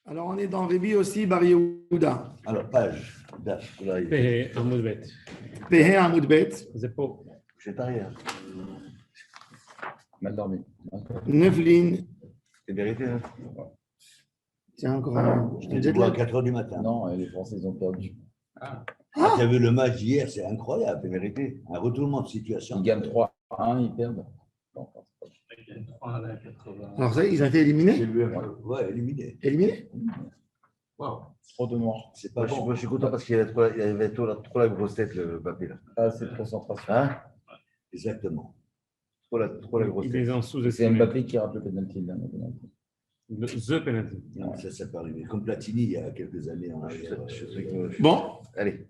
Alors, on est dans Rébi aussi, Bar Yehuda. Alors, page, daf, Pehe, Amoud Bet. Pehe Amoud Bet, C'est pas. j'ai arrière. Mal dormi. 9 lignes. C'est vérité, hein? Tiens, encore un. Je t'ai déjà Tu vois à dit. 4 h du matin. Non, et les Français, ils ont perdu. Tu as vu le match d'hier, c'est incroyable, c'est vérité. Un retournement de situation. Ils gagnent 3-1, ils perdent. Non, Alors, ça, ils ont été éliminés. Ouais, éliminé. Éliminés. trop de morts. C'est pas bon. Moi, je suis content parce qu'il y avait trop la grosse tête, le papier. Là. Ah, c'est de concentration. Hein? Exactement. Trop la grosse Il tête. les en C'est sous-estimé. Mbappé qui rate le penalty. Là, le penalty. The penalty. Non, ça peut arriver. Comme Platini, il y a quelques années en arrière. Bon, Allez.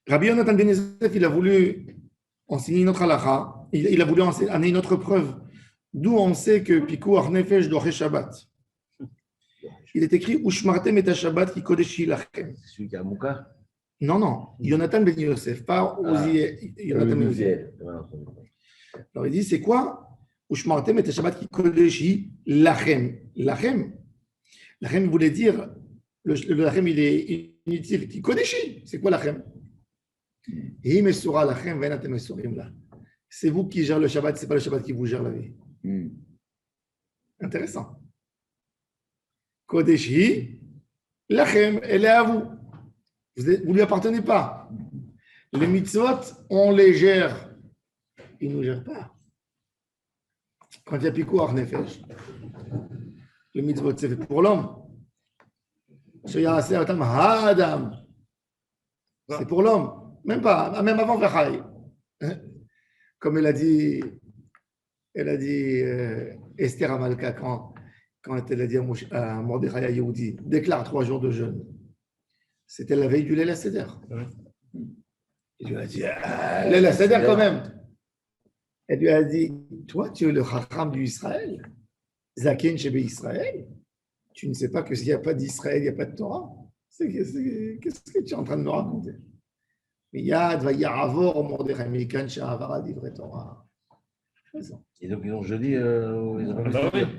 Rabbi Yonatan Ben Yosef, il a voulu enseigner une autre halakha. Il a voulu amener une autre preuve. D'où on sait que Pikuach Nefesh Doré Shabbat. Il est écrit Ushmartem et Shabbat qui kodeshi lachem. C'est celui qui a un mouka. Non. Yonatan Ben Yosef, pas Uziel. Yonatan Ben Yosef. Alors il dit c'est quoi Ushmartem et Shabbat qui kodeshi lachem. Lachem. Lachem voulait dire le lachem il est inutile. Qui kodeshi. C'est quoi lachem? C'est vous qui gérez le Shabbat, ce n'est pas le Shabbat qui vous gère la vie. Intéressant. Kodeshi, lachem, elle est à vous. Vous ne lui appartenez pas. Les mitzvot, on les gère. Ils ne nous gèrent pas. Quand il y a Pikuach Nefesh, le mitzvot, c'est fait pour l'homme. C'est pour l'homme. Même pas, même avant Vachai. Comme elle a dit Esther Amalka quand elle a dit à Mordechai Yehudi, déclare 3 jours de jeûne. C'était la veille du Leila Seder. Il lui a dit, Leila Seder quand même. Elle lui a dit, toi tu es le Chacham du Israël, Zaken Shebe Israël. Tu ne sais pas que s'il n'y a pas d'Israël, il n'y a pas de Torah. Qu'est-ce que tu es en train de me raconter? Miyad va ya'avor Mordechai Mikan she'avara divrei Torah. Et donc, ils ont jeudi.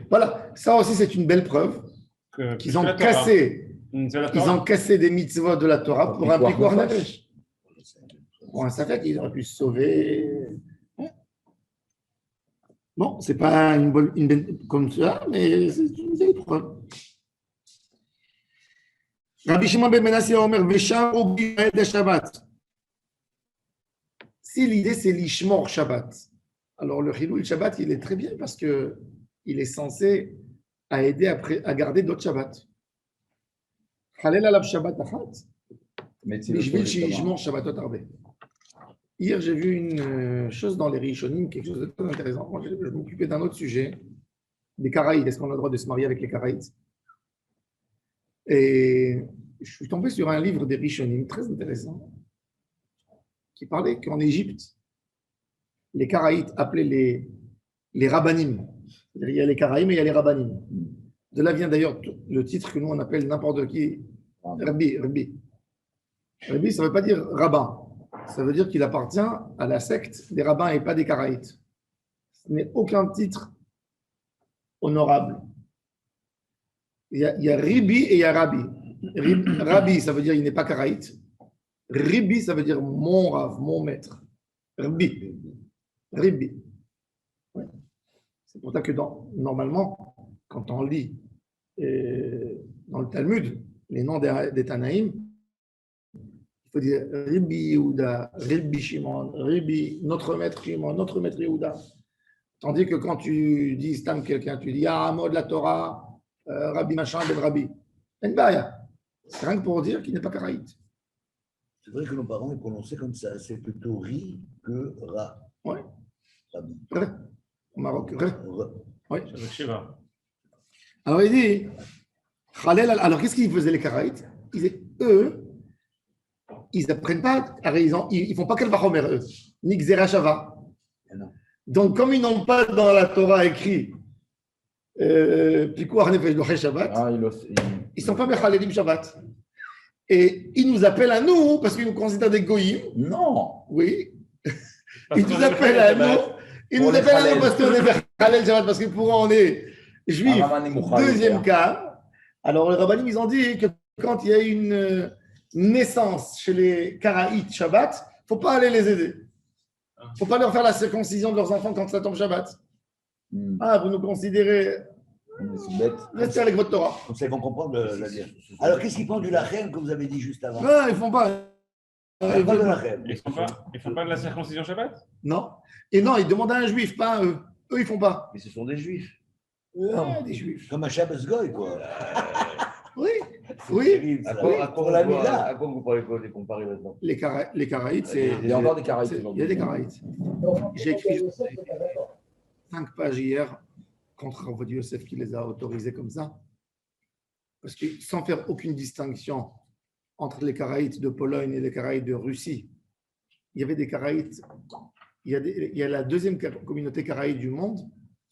Voilà, ça aussi c'est une belle preuve qu'ils ont cassé. Ils ont cassé des mitzvot de la Torah pour un Pikuach Nefesh. Pour un Safek, ils auraient pu se sauver. Bon, c'est pas une bonne comme ça, mais c'est une belle preuve. Rabbi Shimon ben Menassiah Omer, Vesham Ogi de Shabbat. Si l'idée c'est l'Ishmor Shabbat, alors le Chilul Shabbat, il est très bien parce qu'il est censé aider à garder d'autres Shabbats. Chalel alav Shabbat achat, bishvil she'yishmor Shabbatot arbe. Hier, j'ai vu une chose dans les Rishonim, quelque chose de très intéressant. Moi, je m'occupais d'un autre sujet, des Karaïtes. Est-ce qu'on a le droit de se marier avec les Karaïtes? Et je suis tombé sur un livre des Rishonim très intéressant qui parlait qu'en Égypte, les Karaïtes appelaient les Rabbanim. C'est-à-dire, il y a les Karaïm et il y a les Rabbanim. De là vient d'ailleurs le titre que nous on appelle n'importe qui Rabbi. Rabbi, ça ne veut pas dire rabbin. Ça veut dire qu'il appartient à la secte des rabbins et pas des Karaïtes. Ce n'est aucun titre honorable. Il y a Ribi et il y a Rabbi. Rabbi, ça veut dire il n'est pas Karaïte. Ribi, ça veut dire mon Rav, mon maître. Ribi. Ouais. C'est pour ça que normalement, quand on lit dans le Talmud les noms des Tanaïm, il faut dire Ribi Yehuda, Ribi Shimon, Ribi, notre maître Shimon, notre maître Yehuda. Tandis que quand tu dis Stam quelqu'un, tu dis Amo de la Torah, Rabbi Machin ben Rabbi. C'est rien que pour dire qu'il n'est pas Karaïte. C'est vrai que nos parents ils prononçaient comme ça. C'est plutôt Ri que Ra. Oui. Rabbi. Au Maroc. Oui. Je sais pas. Alors il dit, alors qu'est-ce qu'ils faisaient les Karaïtes? Eux, ils n'apprennent pas à raison, ils ne font pas quel Bachomer, eux, ni Xera Shava. Donc comme ils n'ont pas dans la Torah écrit Pikuach Nefesh Doré Shabbat, ils ne sont pas Mechalelim Shabbat. Et ils nous appellent à nous parce qu'ils nous considèrent des goyim. Non. Oui. Ils nous appellent à nous. Ils nous appellent à nous parce qu'on est Mechalel Shabbat, parce que pour eux on est juif. Deuxième cas, Alors, les rabbinim, ils ont dit que quand il y a une naissance chez les Karaïtes Shabbat, il ne faut pas aller les aider. Il ne faut pas leur faire la circoncision de leurs enfants quand ça tombe Shabbat. Ah, vous nous considérez. C'est bête. Restez avec votre Torah. Comme ça, ils vont comprendre la dire. Alors, qu'est-ce qu'ils font du lachem que vous avez dit juste avant? Non, ils ne font pas. Pas de lachem. Ils font pas de la circoncision Shabbat? Non. Et non, ils demandent à un juif, pas à eux. Eux, ils ne font pas. Mais ce sont des juifs. Ouais, des juifs. Comme un Shabbos Goy, quoi. Oui, C'est oui. terrible, À ça. quoi, Pour la Mila. à quoi vous parlez quoi les comparer maintenant? Les Karaïtes, c'est. Il y a encore des Karaïtes Il y aujourd'hui. a des Karaïtes. J'ai écrit 5 pages hier contre Rav Yosef qui les a autorisés comme ça. Parce que sans faire aucune distinction entre les Karaïtes de Pologne et les Karaïtes de Russie, il y avait des Karaïtes. Il y a la deuxième communauté karaïte du monde,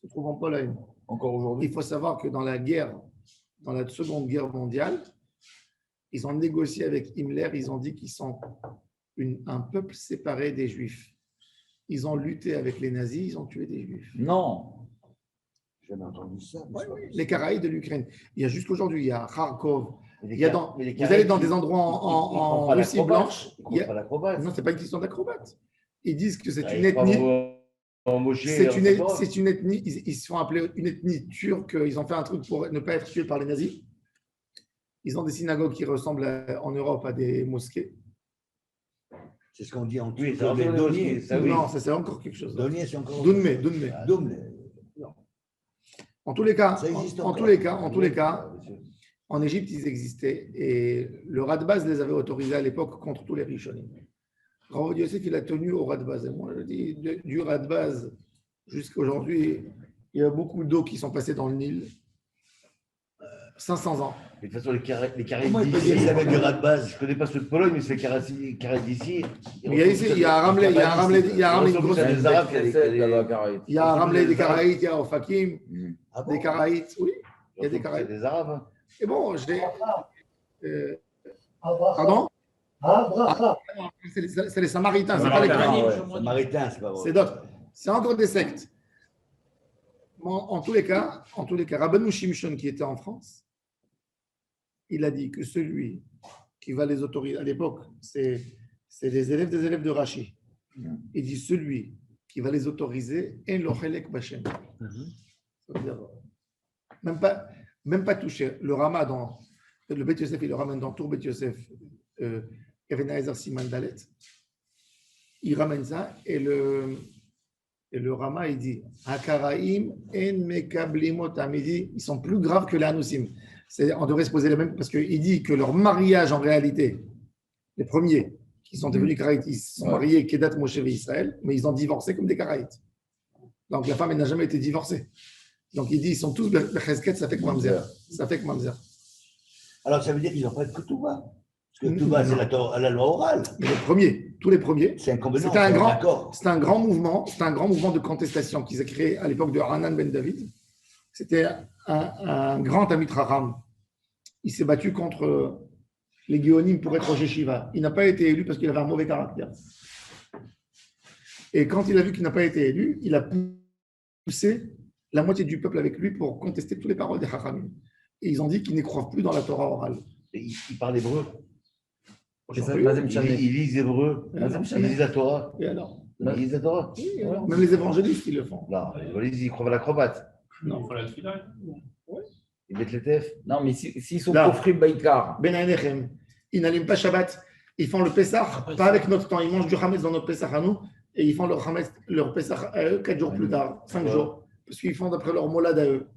se trouve en Pologne. Encore aujourd'hui. Il faut savoir que dans la Seconde Guerre mondiale, ils ont négocié avec Himmler, ils ont dit qu'ils sont un peuple séparé des Juifs. Ils ont lutté avec les nazis, ils ont tué des Juifs. Non. J'ai jamais entendu ça. Les Karaïtes de l'Ukraine. Il y a jusqu'aujourd'hui, il y a Kharkov. Mais Il y a vous allez dans des endroits en Russie blanche. Ils font pas l'acrobate. Non, ce n'est pas une question d'acrobate. Ils disent que c'est Ah, une ils ethnie. parlent en Moshe, C'est une ethnie, ils se font appeler une ethnie turque. Ils ont fait un truc pour ne pas être tués par les nazis. Ils ont des synagogues qui ressemblent en Europe à des mosquées. C'est ce qu'on dit en Oui, turc, ça mais ressemble à des Donier. mosquées. Ah oui. Non, ça c'est encore quelque chose. Donier, c'est encore. Dunme. Doumne. En tous les cas, Ça existe en encore. tous les cas, en Égypte, ils existaient et le Radbaz les avait autorisés à l'époque contre tous les Rishonim. Rav Yosef, il a tenu au Radbaz. Et moi, je dis, du Radbaz jusqu'à aujourd'hui, il y a beaucoup d'eau qui sont passées dans le Nil. 500 ans. Mais de toute façon, les Caraïbes Comment il peut dire d'ici, ça avec du rat de base? je ne connais pas ceux de Pologne, mais c'est les Caraïbes d'ici. Mais il y a un Ramley, il y a un Ramley, il y a un Ramley, une grosse- C'est des Arabes qui C'est la Karaïte. il y a un Ramley des Karaïtes, il y a Ofakim, Ah bon? des Karaïtes, oui, il y a des C'est Karaïtes. des Arabes. Hein. Et bon, pardon? C'est les Samaritains, c'est pas les Samaritains. Karaïtes. Ah ouais, Samaritain, c'est pas vrai. C'est d'autres. C'est encore des sectes. En tous les cas, Rabbeinu Shimshon qui était en France, il a dit que celui qui va les autoriser, à l'époque, c'est des élèves de Rashi. Il dit celui qui va les autoriser, en lochelek bachem. Ça veut dire, même pas toucher. Le Rama dans le Bet Yosef, il le ramène dans Tour Bet Yosef, Even Haezer Siman Dalet. Il ramène ça et le Rama, il dit Hakaraim en mekablimot. Il dit ils sont plus graves que les Hanousim. On devrait se poser les mêmes parce qu'il dit que leur mariage en réalité, les premiers qui sont devenus Karaïtes, ils se sont mariés Kedat Moshe et Israël, mais ils ont divorcé comme des Karaïtes. Donc la femme, elle n'a jamais été divorcée. Donc il dit ils sont tous Bechesket, ça fait que Mamzer. Ça fait que Mamzer. Alors ça veut dire qu'ils n'ont pas de Ketouba. Parce que Ketouba, c'est la loi orale. Mais les premiers, tous les premiers, C'est inconvénient. C'était un grand- D'accord. c'est un grand mouvement de contestation qu'ils ont créé à l'époque de Hanan ben David. C'était un grand Talmid Chacham. Il s'est battu contre les Géonim pour être Rosh Yeshiva. Il n'a pas été élu parce qu'il avait un mauvais caractère. Et quand il a vu qu'il n'a pas été élu, il a poussé la moitié du peuple avec lui pour contester toutes les paroles des Chachamim. Et ils ont dit qu'ils n'y croient plus dans la Torah orale. Et ils parlent hébreu. Aujourd'hui, Mazem Ils Chané. lisent hébreu. Mazem Ils lisent la Torah. et alors Ils lisent la Torah. Oui, et alors même les évangélistes, ils le font. Non, ils croient à l'acrobate. Non. Ils mettent les TF. Non, mais s'ils sont Là. Kofrim Baïkar, Ben Hainechem, ils n'allument pas Shabbat. Ils font le Pessah, pas avec notre temps. Ils mangent du Hametz dans notre Pessah à nous et ils font leur Pessah à eux 4 jours plus tard, 5 jours. Parce qu'ils font d'après leur molade à eux.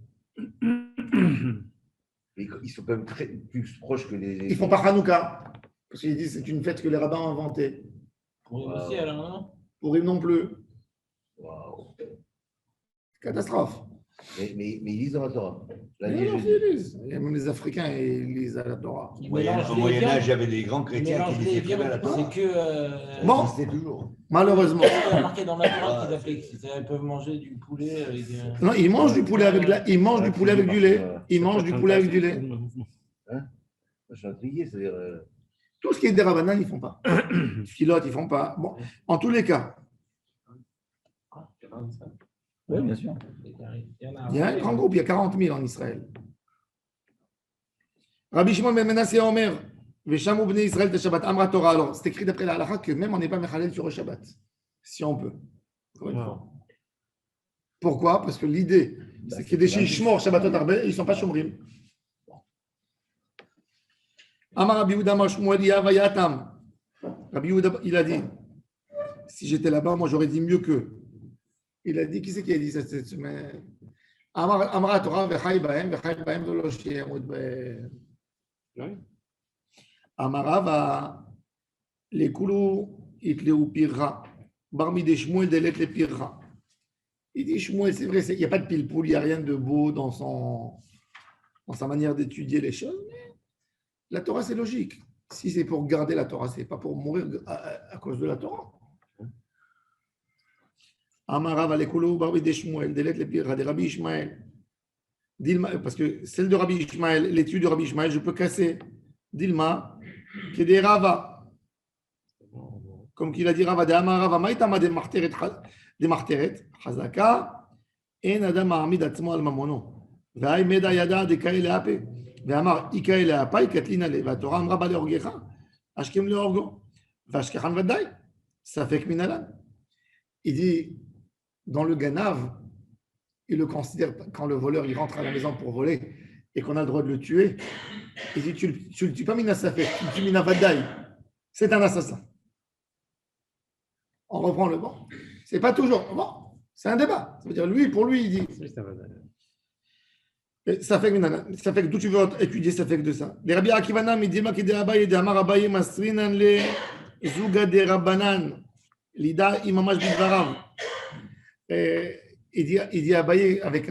Ils sont quand même plus proches que les. Ils font pas Hanouka. Parce qu'ils disent que c'est une fête que les rabbins ont inventée. Oui, aussi, alors, non? Pour eux non plus. Waouh. Catastrophe. Mais ils lisent dans la Torah. La Et ligne, alors, je ils dis. lisent. Et même les Africains, ils lisent à la Torah. Ils Au mélangent les Moyen-Âge, viandes. il y avait des grands Ils chrétiens qui mélangent les lisaient très bien la viandes. Torah. C'est que. Bon. C'était toujours. Malheureusement. Il y a marqué dans la Torah qu'ils appelaient ils peuvent manger du poulet avec. Non, ils mangent du poulet avec ils mangent du poulet avec du lait. Ils mangent du poulet avec du lait. Je suis intrigué, c'est-à-dire. Tout ce qui est des rabbanan, ils ne font pas. Philote, ils ne font pas. Bon, en tous les cas, oui, bien sûr. il y a un grand groupe, il y a 40 000 en Israël. Rabbi Shimon ben Menasseh Omer, Veshamu bnei Israël de Shabbat, Amra Torah. Alors, c'est écrit d'après la halakha que même on n'est pas mechalel sur le Shabbat, si on peut. Pourquoi? Parce que l'idée, c'est qu'il y a des shishmor Shabbatot Arbe, ils ne sont pas shomrim. Amar Rabbi Yehuda Amar Shmuel Yavayatam. Rabbi Yehuda, il a dit, si j'étais là-bas, moi j'aurais dit mieux qu'eux. Il a dit, qui c'est qui a dit ça cette semaine? Amra Torah vechai bahem velo sheyamut bahem. Amarava les koulou itleu pirra. Barmi des Shmuel delet le pirra. Il dit Shmuel, c'est vrai, il n'y a pas de pile-poule, il n'y a rien de beau dans sa manière d'étudier les choses. Mais la Torah, c'est logique. Si c'est pour garder la Torah, ce n'est pas pour mourir à cause de la Torah. Amarav alekolo barbi de Shmuel, delet le pirra de Rabbi Ishmael. Parce que celle de Rabbi Ishmael, l'étude de Rabbi Ishmael, je peux casser. Dilma, qui est des Rava. Comme qu'il a dit Rava, de Amarava, maïtama de marteret, chazaka, en adam ma'amid atzmo al mamono. Ve'ay meda yada de kaele ape. Ve'amar ikaele apa, ikatlina le. Ve'atora amra ba leorgecha, ashkem leorgo. Ve'ashkechan vadai, safek minalan. Il dit, dans le Ganav, il le considère, quand le voleur il rentre à la maison pour voler et qu'on a le droit de le tuer, il dit, tu ne le tues pas minasafek, tu le tues minavadai. C'est un assassin. On reprend le bon. C'est pas toujours. Bon, c'est un débat. Ça veut dire, lui, pour lui, il dit. Ça fait que d'où tu veux étudier, ça fait que de ça. Les Rabbi Akivana, Midima, Kede Abaye, de Amar Abaye, Masrinan, le Zuga de Rabbanan, Lida, Imamash Bidvarav. Il dit Abaye, avec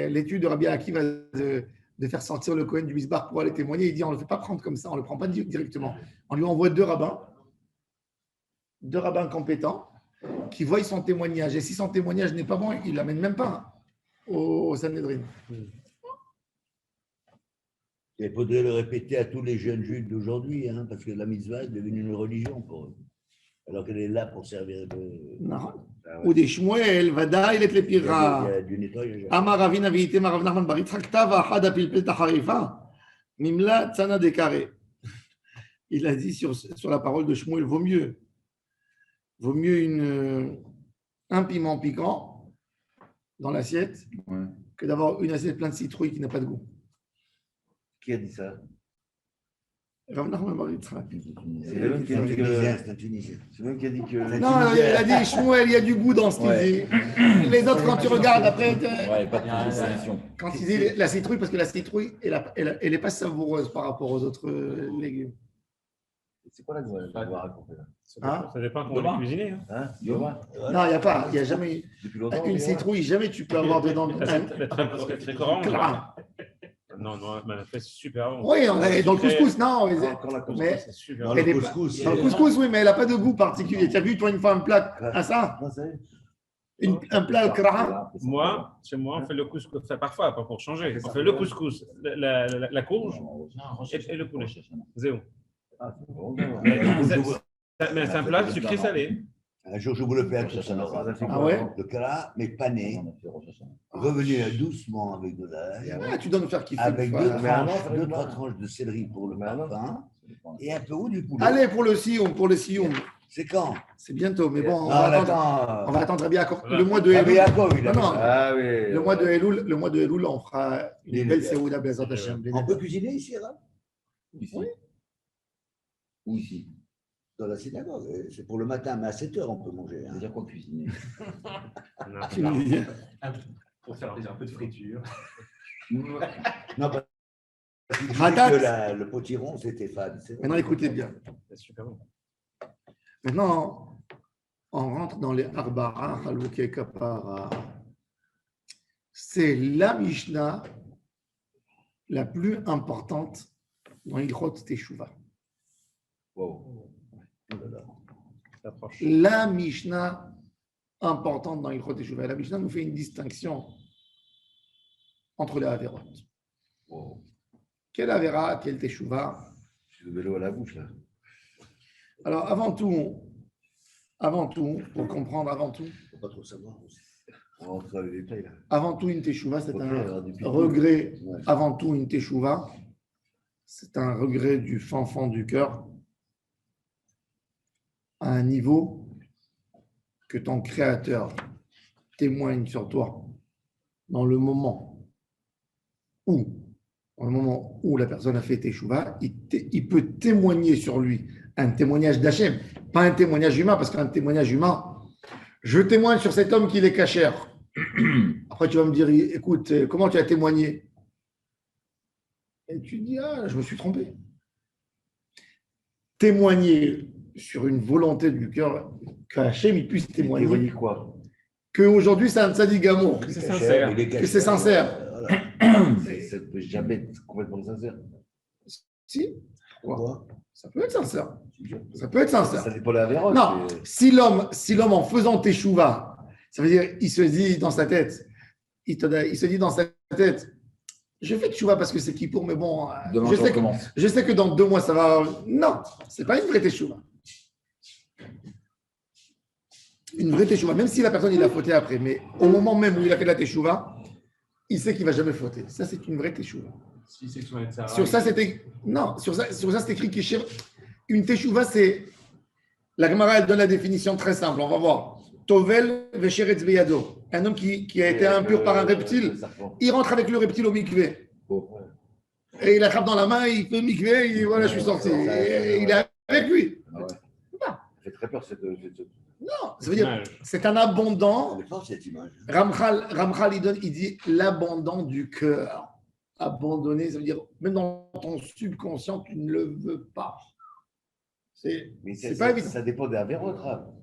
l'étude de Rabbi Akiva, de faire sortir le Kohen du Misbar pour aller témoigner, il dit on ne le fait pas prendre comme ça, on ne le prend pas directement. On lui envoie deux rabbins compétents qui voient son témoignage. Et si son témoignage n'est pas bon, il ne l'amène même pas au Sanhedrin. Il faudrait le répéter à tous les jeunes juifs d'aujourd'hui, hein, parce que la mitzvah est devenue une religion pour eux. Alors qu'elle est là pour servir de. Non. Ou des Shmuel, Vada, il est le pira. Il y a du nettoyage. Amar Ravina Vite, Marav Nachman Barit, Haktava, Hada Pilpel Tacharifa, Mimla Tzana Dekare. Il a dit sur la parole de Shmuel, vaut mieux un piment piquant dans l'assiette que d'avoir une assiette pleine de citrouilles qui n'a pas de goût. Qui a dit ça? Rav Nachman Bar Yitzhak. C'est le même qui a dit que. C'est un Tunisien. C'est le même qui a dit que. Non, il a dit Shmuel, il y a du goût dans ce qu'il dit. Les autres, quand tu regardes après. Ouais, pas de proposition. Quand il dit la citrouille, parce que la citrouille, elle n'est pas savoureuse par rapport aux autres légumes. C'est quoi la nouvelle qu'on va raconter là? Ça dépend comment on est cuisiné. Hein? Yoma? Non, il n'y a pas. Il n'y a jamais. Depuis longtemps. Une citrouille, jamais tu peux avoir dedans. Très courant. Non, mais c'est super bon. Oui, dans le couscous, non. Quand la Mais C'est super Dans bon. le couscous. dans le couscous, oui, mais elle n'a pas de goût particulier. Tu as vu, toi, une fois, un plat à ça? Non, ça y est. Un plat au kra? Moi, chez moi, on fait le couscous. Enfin, parfois, pas pour changer. On fait le couscous, la courge et le poulet. Zéo. Ah, c'est bon. Mais c'est un plat sucré-salé. Un jour, je vous le fais à tout ça. Ah ouais? Le kara, mais pané, revenu doucement avec de l'ail, Ah, tu dois nous faire kiffer. avec une deux, fois. trois tranches de céleri pour le parfum et un peu haut du poulet. Allez, pour le sioum. C'est quand? C'est bientôt, mais bon, on Non, va attends. attendre bien. Le mois de Rabbi Elul. Yaakov, il a Non, fait non. ça. Ah oui. Le mois de Elul, on fera une belle séouda Bezat Hashem. On peut cuisiner ici, là? Ici. Ou ici. Dans la synagogue. C'est pour le matin, mais à 7 heures, on peut manger. Hein. C'est-à-dire quoi cuisiner? Tu nous dis. Pour faire déjà un peu de friture. Non, parce qu'il disait Ratat. que le potiron, c'était fade. Maintenant, écoutez bien. C'est super bon. Maintenant, on rentre dans les Arbara, Halouké Kapara. C'est la Mishnah la plus importante dans l'Ilchot Teshuvah. Wow. La Mishnah importante dans l'Ilchot Teshuvah. La Mishnah nous fait une distinction entre les Averot. Wow. Quel Avera, quel Teshuvah? J'ai le vélo à la bouche là. Alors, avant tout, pour comprendre avant tout, Faut pas trop savoir aussi. On rentre dans les détails là. avant tout, une Teshuvah, c'est Ok, un alors, du pitbull. regret. Ouais. Avant tout, une Teshuvah, c'est un regret du fin fond du cœur à un niveau que ton créateur témoigne sur toi dans le moment où la personne a fait teshuva, il peut témoigner sur lui, un témoignage d'Hachem, pas un témoignage humain, parce qu'un témoignage humain, je témoigne sur cet homme qu'il est cachère. Après, tu vas me dire, écoute, comment tu as témoigné? Et tu dis, ah, je me suis trompé. Témoigner sur une volonté du cœur, qu'Hachem il puisse témoigner. Témoigner quoi? Qu'aujourd'hui, c'est un tzaddik gamour, Que c'est sincère. que c'est sincère. Ça peut jamais être complètement sincère. Si, pourquoi? Ça peut être sincère. Ça peut être sincère. Ça dépend de la véroche. Non, si l'homme en faisant teshuva, ça veut dire il se dit dans sa tête, il se dit dans sa tête, je fais teshuva parce que c'est qui pour, mais bon, Demain, je je sais, recommence. je sais que dans 2 mois ça va. Non, c'est pas une vraie teshuva. Une vraie teshuva, même si la personne il a fauté après, mais au moment même où il a fait la teshuva, il sait qu'il va jamais fauter. Ça c'est une vraie teshuva. Si c'est sur Netzara, Sur ça, c'était. Non, sur ça c'est écrit Kishir. Une teshuva, c'est. La Gemara, elle donne la définition très simple. On va voir. Tovel vesheretz beyado. Un homme qui a été impur par un reptile, il rentre avec le reptile au mikvé. Et il attrape dans la main, il fait mikvé, et voilà, je suis sorti. Et il est avec lui. Ah ouais. Ça fait très peur cette. Non, ça veut dire, c'est un abondant. Elle est forte, cette image. Ramchal, il dit l'abondant du cœur. Abandonner, ça veut dire, même dans ton subconscient, tu ne le veux pas. Mais C'est pas évident. ça dépend des avérotes.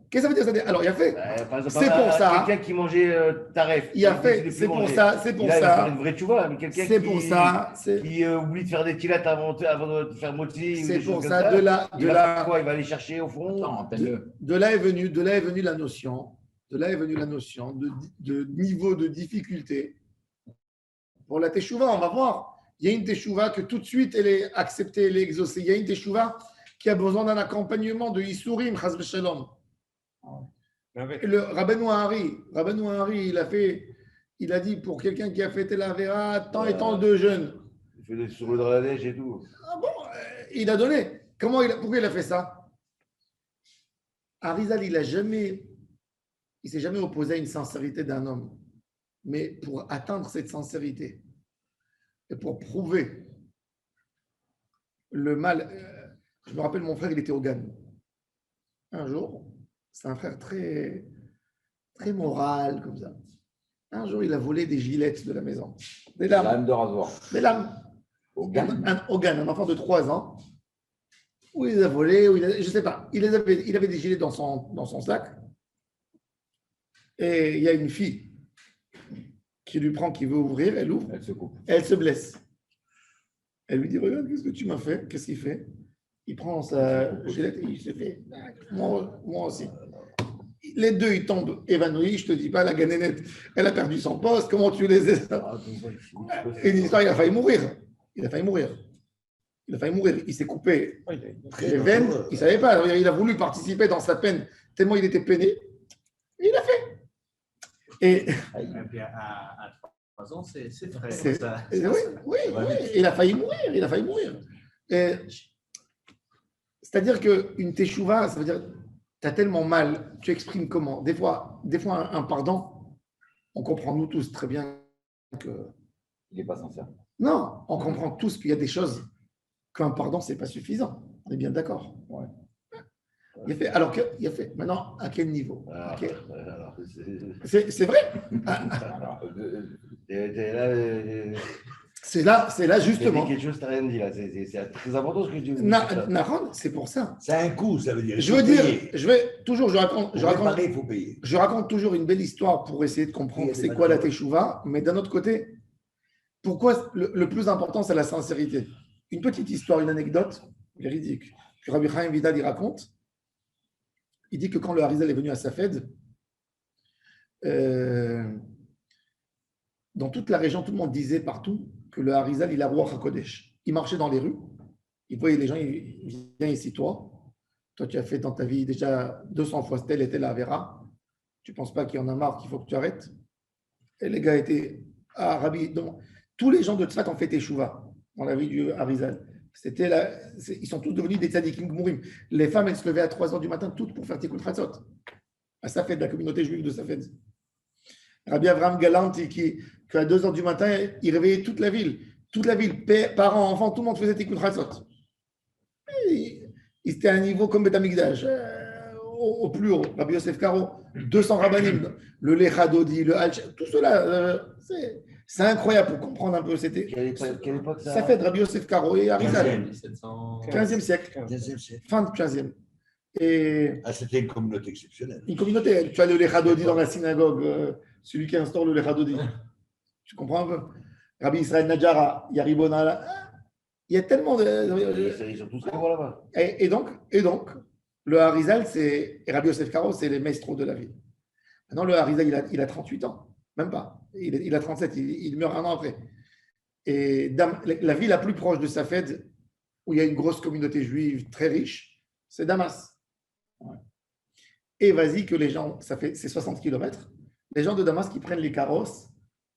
Qu'est-ce que ça veut dire ça? Alors, il a fait. Par exemple, C'est pour ça. Quelqu'un qui mangeait taref. Il a fait. C'est pour ça. C'est pour Il va faire ça. une vraie tchouva, mais quelqu'un C'est pour ça. qui oublie de faire des tilates avant de faire moti. C'est pour ça. De là, il va faire quoi? Il va aller chercher au fond. Attends, appelle-le. de là est venue la notion. De là est venue la notion de niveau de difficulté. Pour la teshuva, on va voir. Il y a une teshuva que tout de suite elle est acceptée, elle est exaucée. Il y a une teshuva qui a besoin d'un accompagnement de Isurim, chas v'shalom. Le Rabbeinu Hari, il a dit pour quelqu'un qui a fêté la Vera, tant et tant de jeûnes. Il fait des souleaux dans la neige et tout. Ah bon, il a donné. Pourquoi il a fait ça? Arizal, il s'est jamais opposé à une sincérité d'un homme. Mais pour atteindre cette sincérité et pour prouver le mal, je me rappelle mon frère, il était au Gan. Un jour, c'est un frère très, très moral comme ça. Un jour, il a volé des gilettes de la maison. Des lames. Lame de rasoir. Des lames. Au Gan. Au Gan, un enfant de 3 ans. Où il les a volés, je ne sais pas. Il avait des gilets dans son sac. Et il y a une fille qui lui prend, qui veut ouvrir, elle ouvre, Elle se coupe. elle se blesse. Elle lui dit, regarde, qu'est-ce que tu m'as fait? Qu'est-ce qu'il fait? Il prend sa gilette et il se fait, moi aussi. Les deux, ils tombent évanouis. Je ne te dis pas, la ganénette, elle a perdu son poste. Comment tu les aides? Et l'histoire, il a failli mourir. Il a failli mourir. Il s'est coupé les veines. Il ne savait pas. Il a voulu participer dans sa peine tellement il était peiné. Et il a fait. Et puis à 3 ans, c'est frais. oui, il a failli mourir. C'est-à-dire qu'une teshuva, ça veut dire tu as tellement mal, tu exprimes comment? Des fois un pardon, on comprend nous tous très bien que. Il n'est pas sincère. Non, on comprend tous qu'il y a des choses qu'un pardon, ce n'est pas suffisant. On est bien d'accord. Ouais. Il a fait, alors qu'il a fait. Maintenant, à quel niveau? Alors, C'est vrai. C'est là justement. Quelque chose que tu n'as rien dit là. C'est très important ce que tu dis. Nahon, c'est pour ça. C'est un coût, ça veut dire. Je veux dire, Il faut payer. je raconte toujours une belle histoire pour essayer de comprendre c'est quoi la teshuva, mais d'un autre côté, pourquoi le plus important, c'est la sincérité. Une petite histoire, une anecdote véridique que Rabbi Chaim Vidal y raconte. Il dit que quand le Harizal est venu à Safed, dans toute la région, tout le monde disait partout que le Harizal, il a roi HaKodesh. Il marchait dans les rues, il voyait les gens, il vient ici, toi, tu as fait dans ta vie déjà 200 fois telle et telle Avera, tu ne penses pas qu'il y en a marre, qu'il faut que tu arrêtes? Et les gars étaient, Rabbi, donc, tous les gens de Tzfat ont fait teshuva dans la vie du Harizal. Ils sont tous devenus des tzadikim gmourim. Les femmes, elles se levaient à 3 heures du matin, toutes pour faire Tikkun Chatzot. À Safed, la communauté juive de Safed. Rabbi Avraham Galanti, qu'à 2 heures du matin, il réveillait toute la ville. Toute la ville, parents, enfants, tout le monde faisait Tikkun Chatzot. Il était à un niveau comme Beth Amikdash, au plus haut. Rabbi Yosef Karo, 200 rabbanim, le Lechadodi, le Halch, tout cela, c'est incroyable pour comprendre un peu. C'était Quelle époque ça? ça fait de Rabbi Yosef Karo et Arizal, 1700. 15e siècle, 15e siècle. fin de 15e. Et Ah, c'était une communauté exceptionnelle. une communauté, tu as le Lechadodi dans la synagogue, celui qui instaure le Lechadodi. Tu comprends un peu? Rabbi Israël Najara, Yaribona, il y a tellement de. Ils sont tous courants là-bas. Et donc, le Harizal, et Rabbi Yosef Karo, c'est les maestros de la ville. Maintenant, le Harizal, il a 38 ans, même pas. Il a 37, il meurt un an après. Et la ville la plus proche de Safed, où il y a une grosse communauté juive très riche, c'est Damas. Ouais. Et vas-y que les gens, c'est 60 km, les gens de Damas qui prennent les carrosses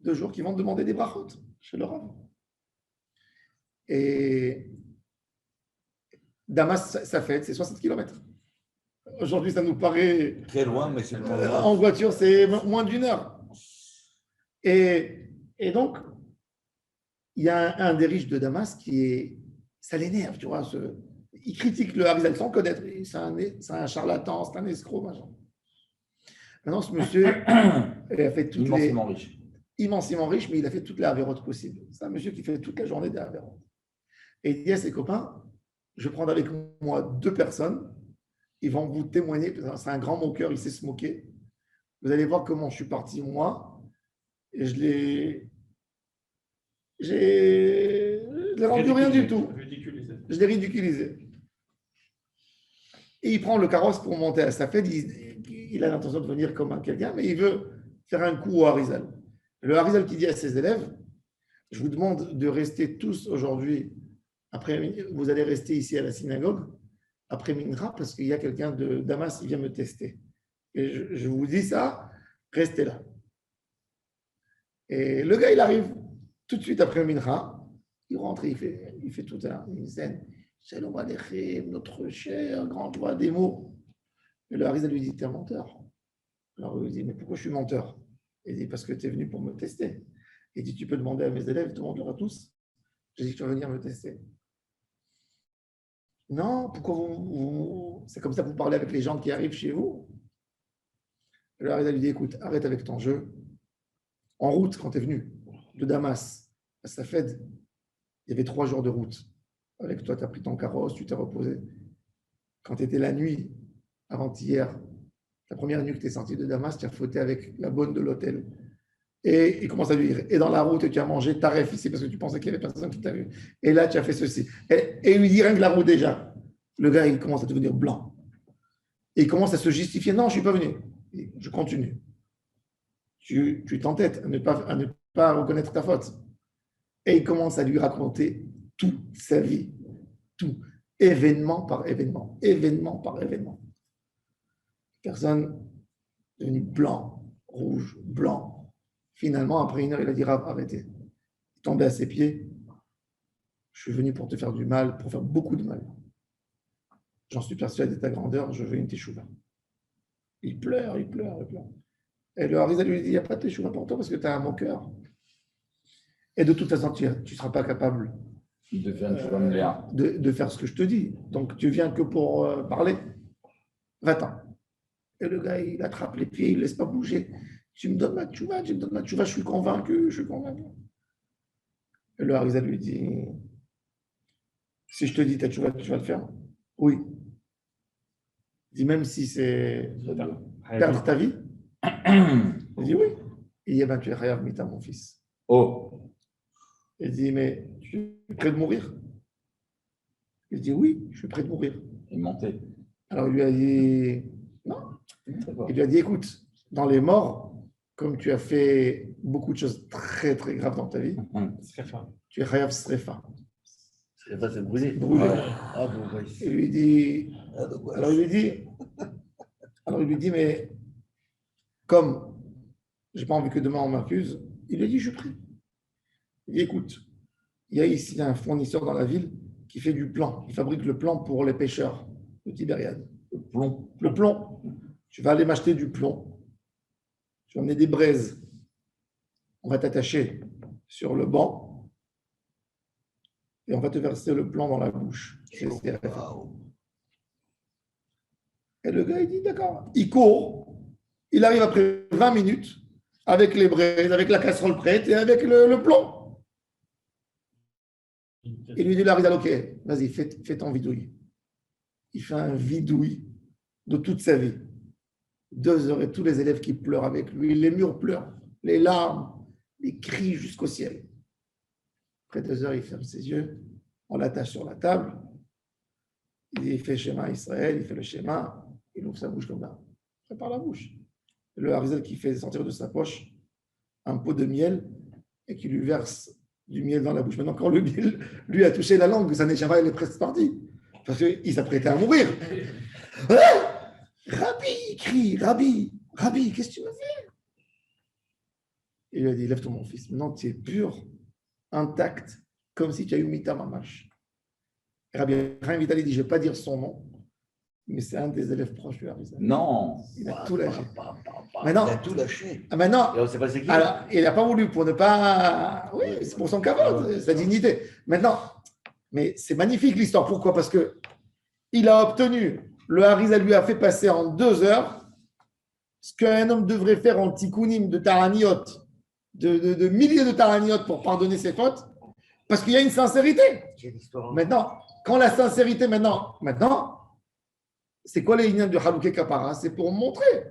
2 jours, qui vont demander des brachot chez le Rav. Et Damas, Safed, c'est 60 km. Aujourd'hui, ça nous paraît. Très loin, mais c'est pas grave. En voiture, c'est moins d'1 heure. Et donc, il y a un des riches de Damas ça l'énerve, tu vois. Il critique le Harizal sans connaître. C'est un charlatan, c'est un escroc, machin. Maintenant, ce monsieur, il a fait toutes Immensément riche. immensément riche, mais il a fait toutes les avérotes possibles. C'est un monsieur qui fait toute la journée des avérotes. Et il dit à ses copains, je vais prendre avec moi 2 personnes, ils vont vous témoigner, c'est un grand moqueur, il sait se moquer. Vous allez voir comment je suis parti, moi, et je l'ai rendu rien du tout. Je l'ai ridiculisé. Et il prend le carrosse pour monter à Safed, il a l'intention de venir comme quelqu'un, mais il veut faire un coup au Harizal. Le Harizal qui dit à ses élèves, je vous demande de rester tous aujourd'hui, après, vous allez rester ici à la synagogue, après Minra, parce qu'il y a quelqu'un de Damas qui vient me tester. Et je vous dis ça, restez là. Et le gars, il arrive tout de suite après Minra, il rentre, il fait tout une scène. Shalom Aleichem, notre cher grand roi des mots. Et le Harizal lui dit, t'es un menteur. Alors il lui dit, mais pourquoi je suis menteur? Il dit, parce que tu es venu pour me tester. Il dit, tu peux demander à mes élèves, demande-leur à tous. J'ai dit que tu vas venir me tester. Non, pourquoi c'est comme ça que vous parlez avec les gens qui arrivent chez vous? Le Harizal lui dit, écoute, arrête avec ton jeu. En route, quand tu es venu de Damas à Safed, il y avait 3 jours de route. Avec toi, tu as pris ton carrosse, tu t'es reposé. Quand tu étais la nuit, avant-hier, la première nuit que tu es sorti de Damas, tu as fauté avec la bonne de l'hôtel. Et il commence à lui dire, et dans la route, tu as mangé taref ici parce que tu pensais qu'il n'y avait personne qui t'a vu. Et là, tu as fait ceci. Et il lui dit rien que la route déjà. Le gars, il commence à devenir blanc. Et il commence à se justifier. Non, je ne suis pas venu. Et je continue. Tu t'entêtes à ne pas reconnaître ta faute. Et il commence à lui raconter toute sa vie. Tout. Événement par événement. Événement par événement. Personne devenu blanc, rouge, blanc. Finalement, après 1 heure, il a dit, Rav, arrêtez. Il est tombé à ses pieds. Je suis venu pour te faire du mal, pour faire beaucoup de mal. J'en suis persuadé de ta grandeur, je veux une teshuva. Il pleure, il pleure, il pleure. Et le Harizal lui dit, il n'y a pas de teshuva pour toi parce que tu as un moqueur. Et de toute façon, tu ne seras pas capable De faire une chose de faire ce que je te dis. Donc, tu viens que pour parler. Va-t'en. Et le gars, il attrape les pieds, il ne laisse pas bouger. Tu me donnes ma tchouva, je suis convaincu, Et le Harizal lui dit, si je te dis ta tchouva, tu vas le faire? Oui. Il dit, même si c'est perdre ta vie? Il dit, oui. Il dit, tu es chayav mita, mon fils. Oh, Il dit, mais tu es prêt de mourir? Il dit, oui, je suis prêt de mourir. il mentait. Alors il lui a dit, non. Il lui a dit, écoute, dans les morts, comme tu as fait beaucoup de choses très, très graves dans ta vie, tu es chayav srefa. Srefa, c'est brûlé. Brûlé. Ah, bon, oui. Il lui dit, alors il lui dit, mais comme je n'ai pas envie que demain on m'accuse, il lui a dit, je suis prêt. Il dit, écoute, il y a ici un fournisseur dans la ville qui fait du plan. Il fabrique le plan pour les pêcheurs de Tibériade. Plomb. Le plomb. Tu vas aller m'acheter du plomb. Tu vas emmener des braises. On va t'attacher sur le banc et on va te verser le plomb dans la bouche. Et le gars, il dit d'accord. Il court. Il arrive après 20 minutes avec les braises, avec la casserole prête et avec le plomb. Il lui dit là, ok, vas-y, fais ton vidouille. Il fait un vidouille de toute sa vie. 2 heures et tous les élèves qui pleurent avec lui, les murs pleurent, les larmes, les cris jusqu'au ciel. Après 2 heures, il ferme ses yeux, on l'attache sur la table, il fait schéma Israël, il fait le schéma, il ouvre sa bouche comme ça, prépare la bouche. Le Harizal qui fait sortir de sa poche un pot de miel et qui lui verse du miel dans la bouche. Maintenant, quand le miel lui a touché la langue, sa neshama, elle est presque partie. Parce qu'il s'apprêtait à mourir. Rabbi, il crie, Rabbi, qu'est-ce que tu m'as fait? Et il lui a dit, lève-toi mon fils, maintenant tu es pur, intact, comme si tu as eu Mita Mamash. Rabbi Chaim Vitali dit, je ne vais pas dire son nom, mais c'est un des élèves proches du Harizal. Non. Il a tout lâché. Il a tout lâché. Maintenant, Et on ne sait pas c'est qui. alors, il n'a pas voulu pour ne pas. Oui, c'est pour son kavod, sa dignité. Maintenant, mais c'est magnifique l'histoire. Pourquoi? Parce que il a obtenu, le Harizal lui a fait passer en 2 heures ce qu'un homme devrait faire en tikkunim de taraniot, de milliers de taraniot pour pardonner ses fautes, parce qu'il y a une sincérité. Quelle histoire. Maintenant, quand la sincérité, maintenant, c'est quoi les lignes de Halouké Kapara? C'est pour montrer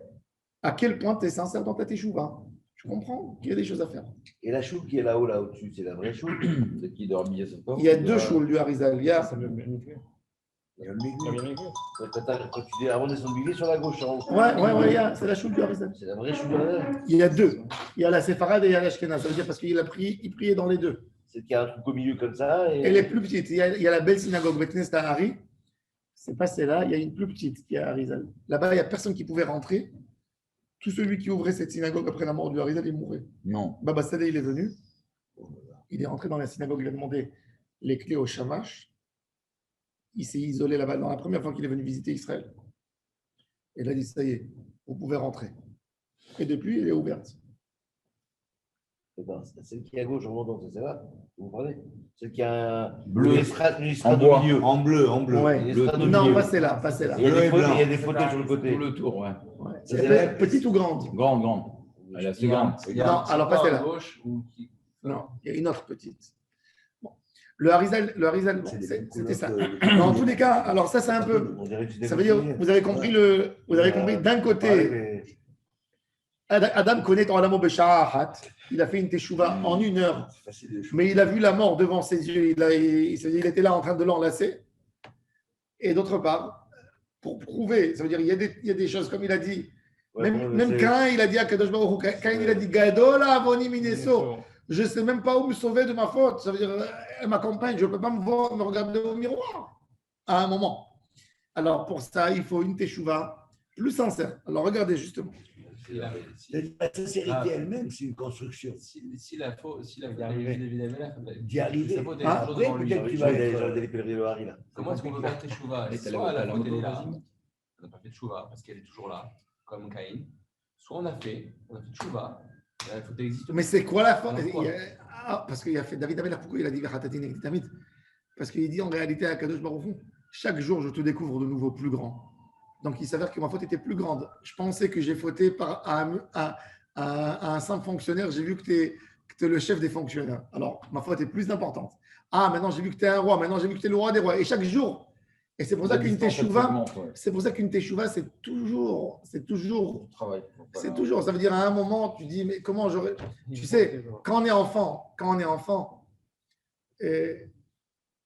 à quel point tu es sincère dans ta teshuva. Tu comprends qu'il y a des choses à faire. Et la choule qui est là-haut, là au-dessus, c'est la vraie choule. C'est qui doit habiller son corps. Il y a 2 choules du Harizal. Il y a Ça veut bien écrire. Il y a le milieu. Ça veut bien écrire. Quand tu dis avant de son milieu, sur la gauche, en haut. Ouais, c'est la choule du Harizal. C'est la vraie choule là. Il y a 2. Il y a la Séfarade et il y a l'Ashkenaz. Ça veut dire parce qu'il priait dans les 2. C'est qu'il y a un truc au milieu comme ça. Elle est plus petite. Il y a la belle synagogue Bet Knesset à Hari. C'est pas celle-là. Il y a une plus petite qui est à Harizal. Là-bas, il n'y a personne qui pouvait rentrer. Tout celui qui ouvrait cette synagogue après la mort du Harizal, il mourait. Non. Baba Sadeh, il est venu. Il est rentré dans la synagogue. Il a demandé les clés au Shamash. Il s'est isolé là-bas dans la première fois qu'il est venu visiter Israël. Et il a dit, ça y est, vous pouvez rentrer. Et depuis, elle est ouverte. Celle qui est à gauche en montant, c'est là. Vous parlez? Celle qui a un Bleu. une estrade En au bois. milieu. En bleu, en bleu. Ouais. Une estrade au Non, milieu. pas celle-là, pas celle-là. Il y a des Bleu et photos, blanc. il y a des photos sur le côté. Tout le tour, ouais. Ouais. Ça, C'est c'est petite ou grande? Grande. Elle est assez grande. Non, alors pas celle-là. Gauche ou qui... Non, il y a une autre petite. Bon. Le Harizal, bon, C'est des mêmes c'était ça. couleurs que- Dans tous les cas, alors ça c'est un peu. On dirait que tu Ça veut dire, vous avez compris d'un côté, mais- Adam connaît dans Alamo Besha'ahat, il a fait une teshuva en 1 heure, C'est facile de mais il a vu la mort devant ses yeux, il était là en train de l'enlacer. Et d'autre part, pour prouver, ça veut dire, il y a des choses, comme il a dit, Ouais, même c'est- Cain, il a dit à Kadosh Baruch Hu, Cain, il a dit, Gadola avoni mineso. Je ne sais même pas où me sauver de ma faute. Ça veut dire, elle m'accompagne, je ne peux pas me regarder au miroir à un moment. Alors, pour ça, il faut une teshuva plus sincère. Alors, regardez justement. La sincérité elle-même, c'est une construction. Si la D'y arriver. D'y Après, peut-être que tu vas aller pèleriner le Hari là. Comment est-ce qu'on peut faire teshuva? Elle est allée Soit à la la faute elle est moto, là, vas-y. on n'a pas fait teshuva parce qu'elle est toujours là, comme Caïn. Soit on a fait teshuva, la faute elle existe. Mais c'est quoi la faute? Alors, quoi? Parce qu'il a fait David Ameller, pourquoi il a dit Vachatatin et Tamid? Parce qu'il dit en réalité à Kadosh Baruch Hu, chaque jour je te découvre de nouveau plus grand. Donc il s'avère que ma faute était plus grande. Je pensais que j'ai fauté à un simple fonctionnaire, j'ai vu que tu es le chef des fonctionnaires. Alors ma faute est plus importante. Ah, maintenant j'ai vu que tu es un roi, maintenant j'ai vu que tu es le roi des rois. Et chaque jour, et c'est pour ça qu'une teshuva, c'est toujours, Travail. ça veut dire à un moment, tu dis, mais comment j'aurais. Tu sais, quand on est enfant,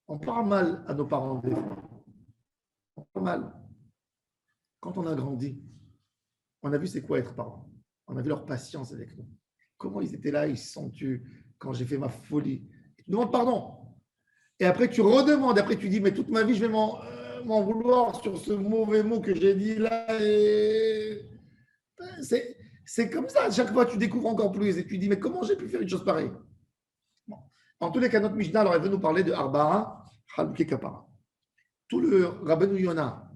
on parle mal à nos parents des fois. On parle mal. Quand on a grandi, on a vu c'est quoi être parent. On a vu leur patience avec nous. Comment ils étaient là, ils se sont tus quand j'ai fait ma folie. Tu demandes pardon. Et après, tu redemandes. Après, tu dis, mais toute ma vie, je vais m'en vouloir sur ce mauvais mot que j'ai dit là. Et c'est comme ça. Chaque fois, tu découvres encore plus et tu dis, mais comment j'ai pu faire une chose pareille? Bon. En tous les cas, notre Mishnah, alors, elle veut nous parler de Arba'a Halouké Kapara. Tout le Rabbeinu Yona,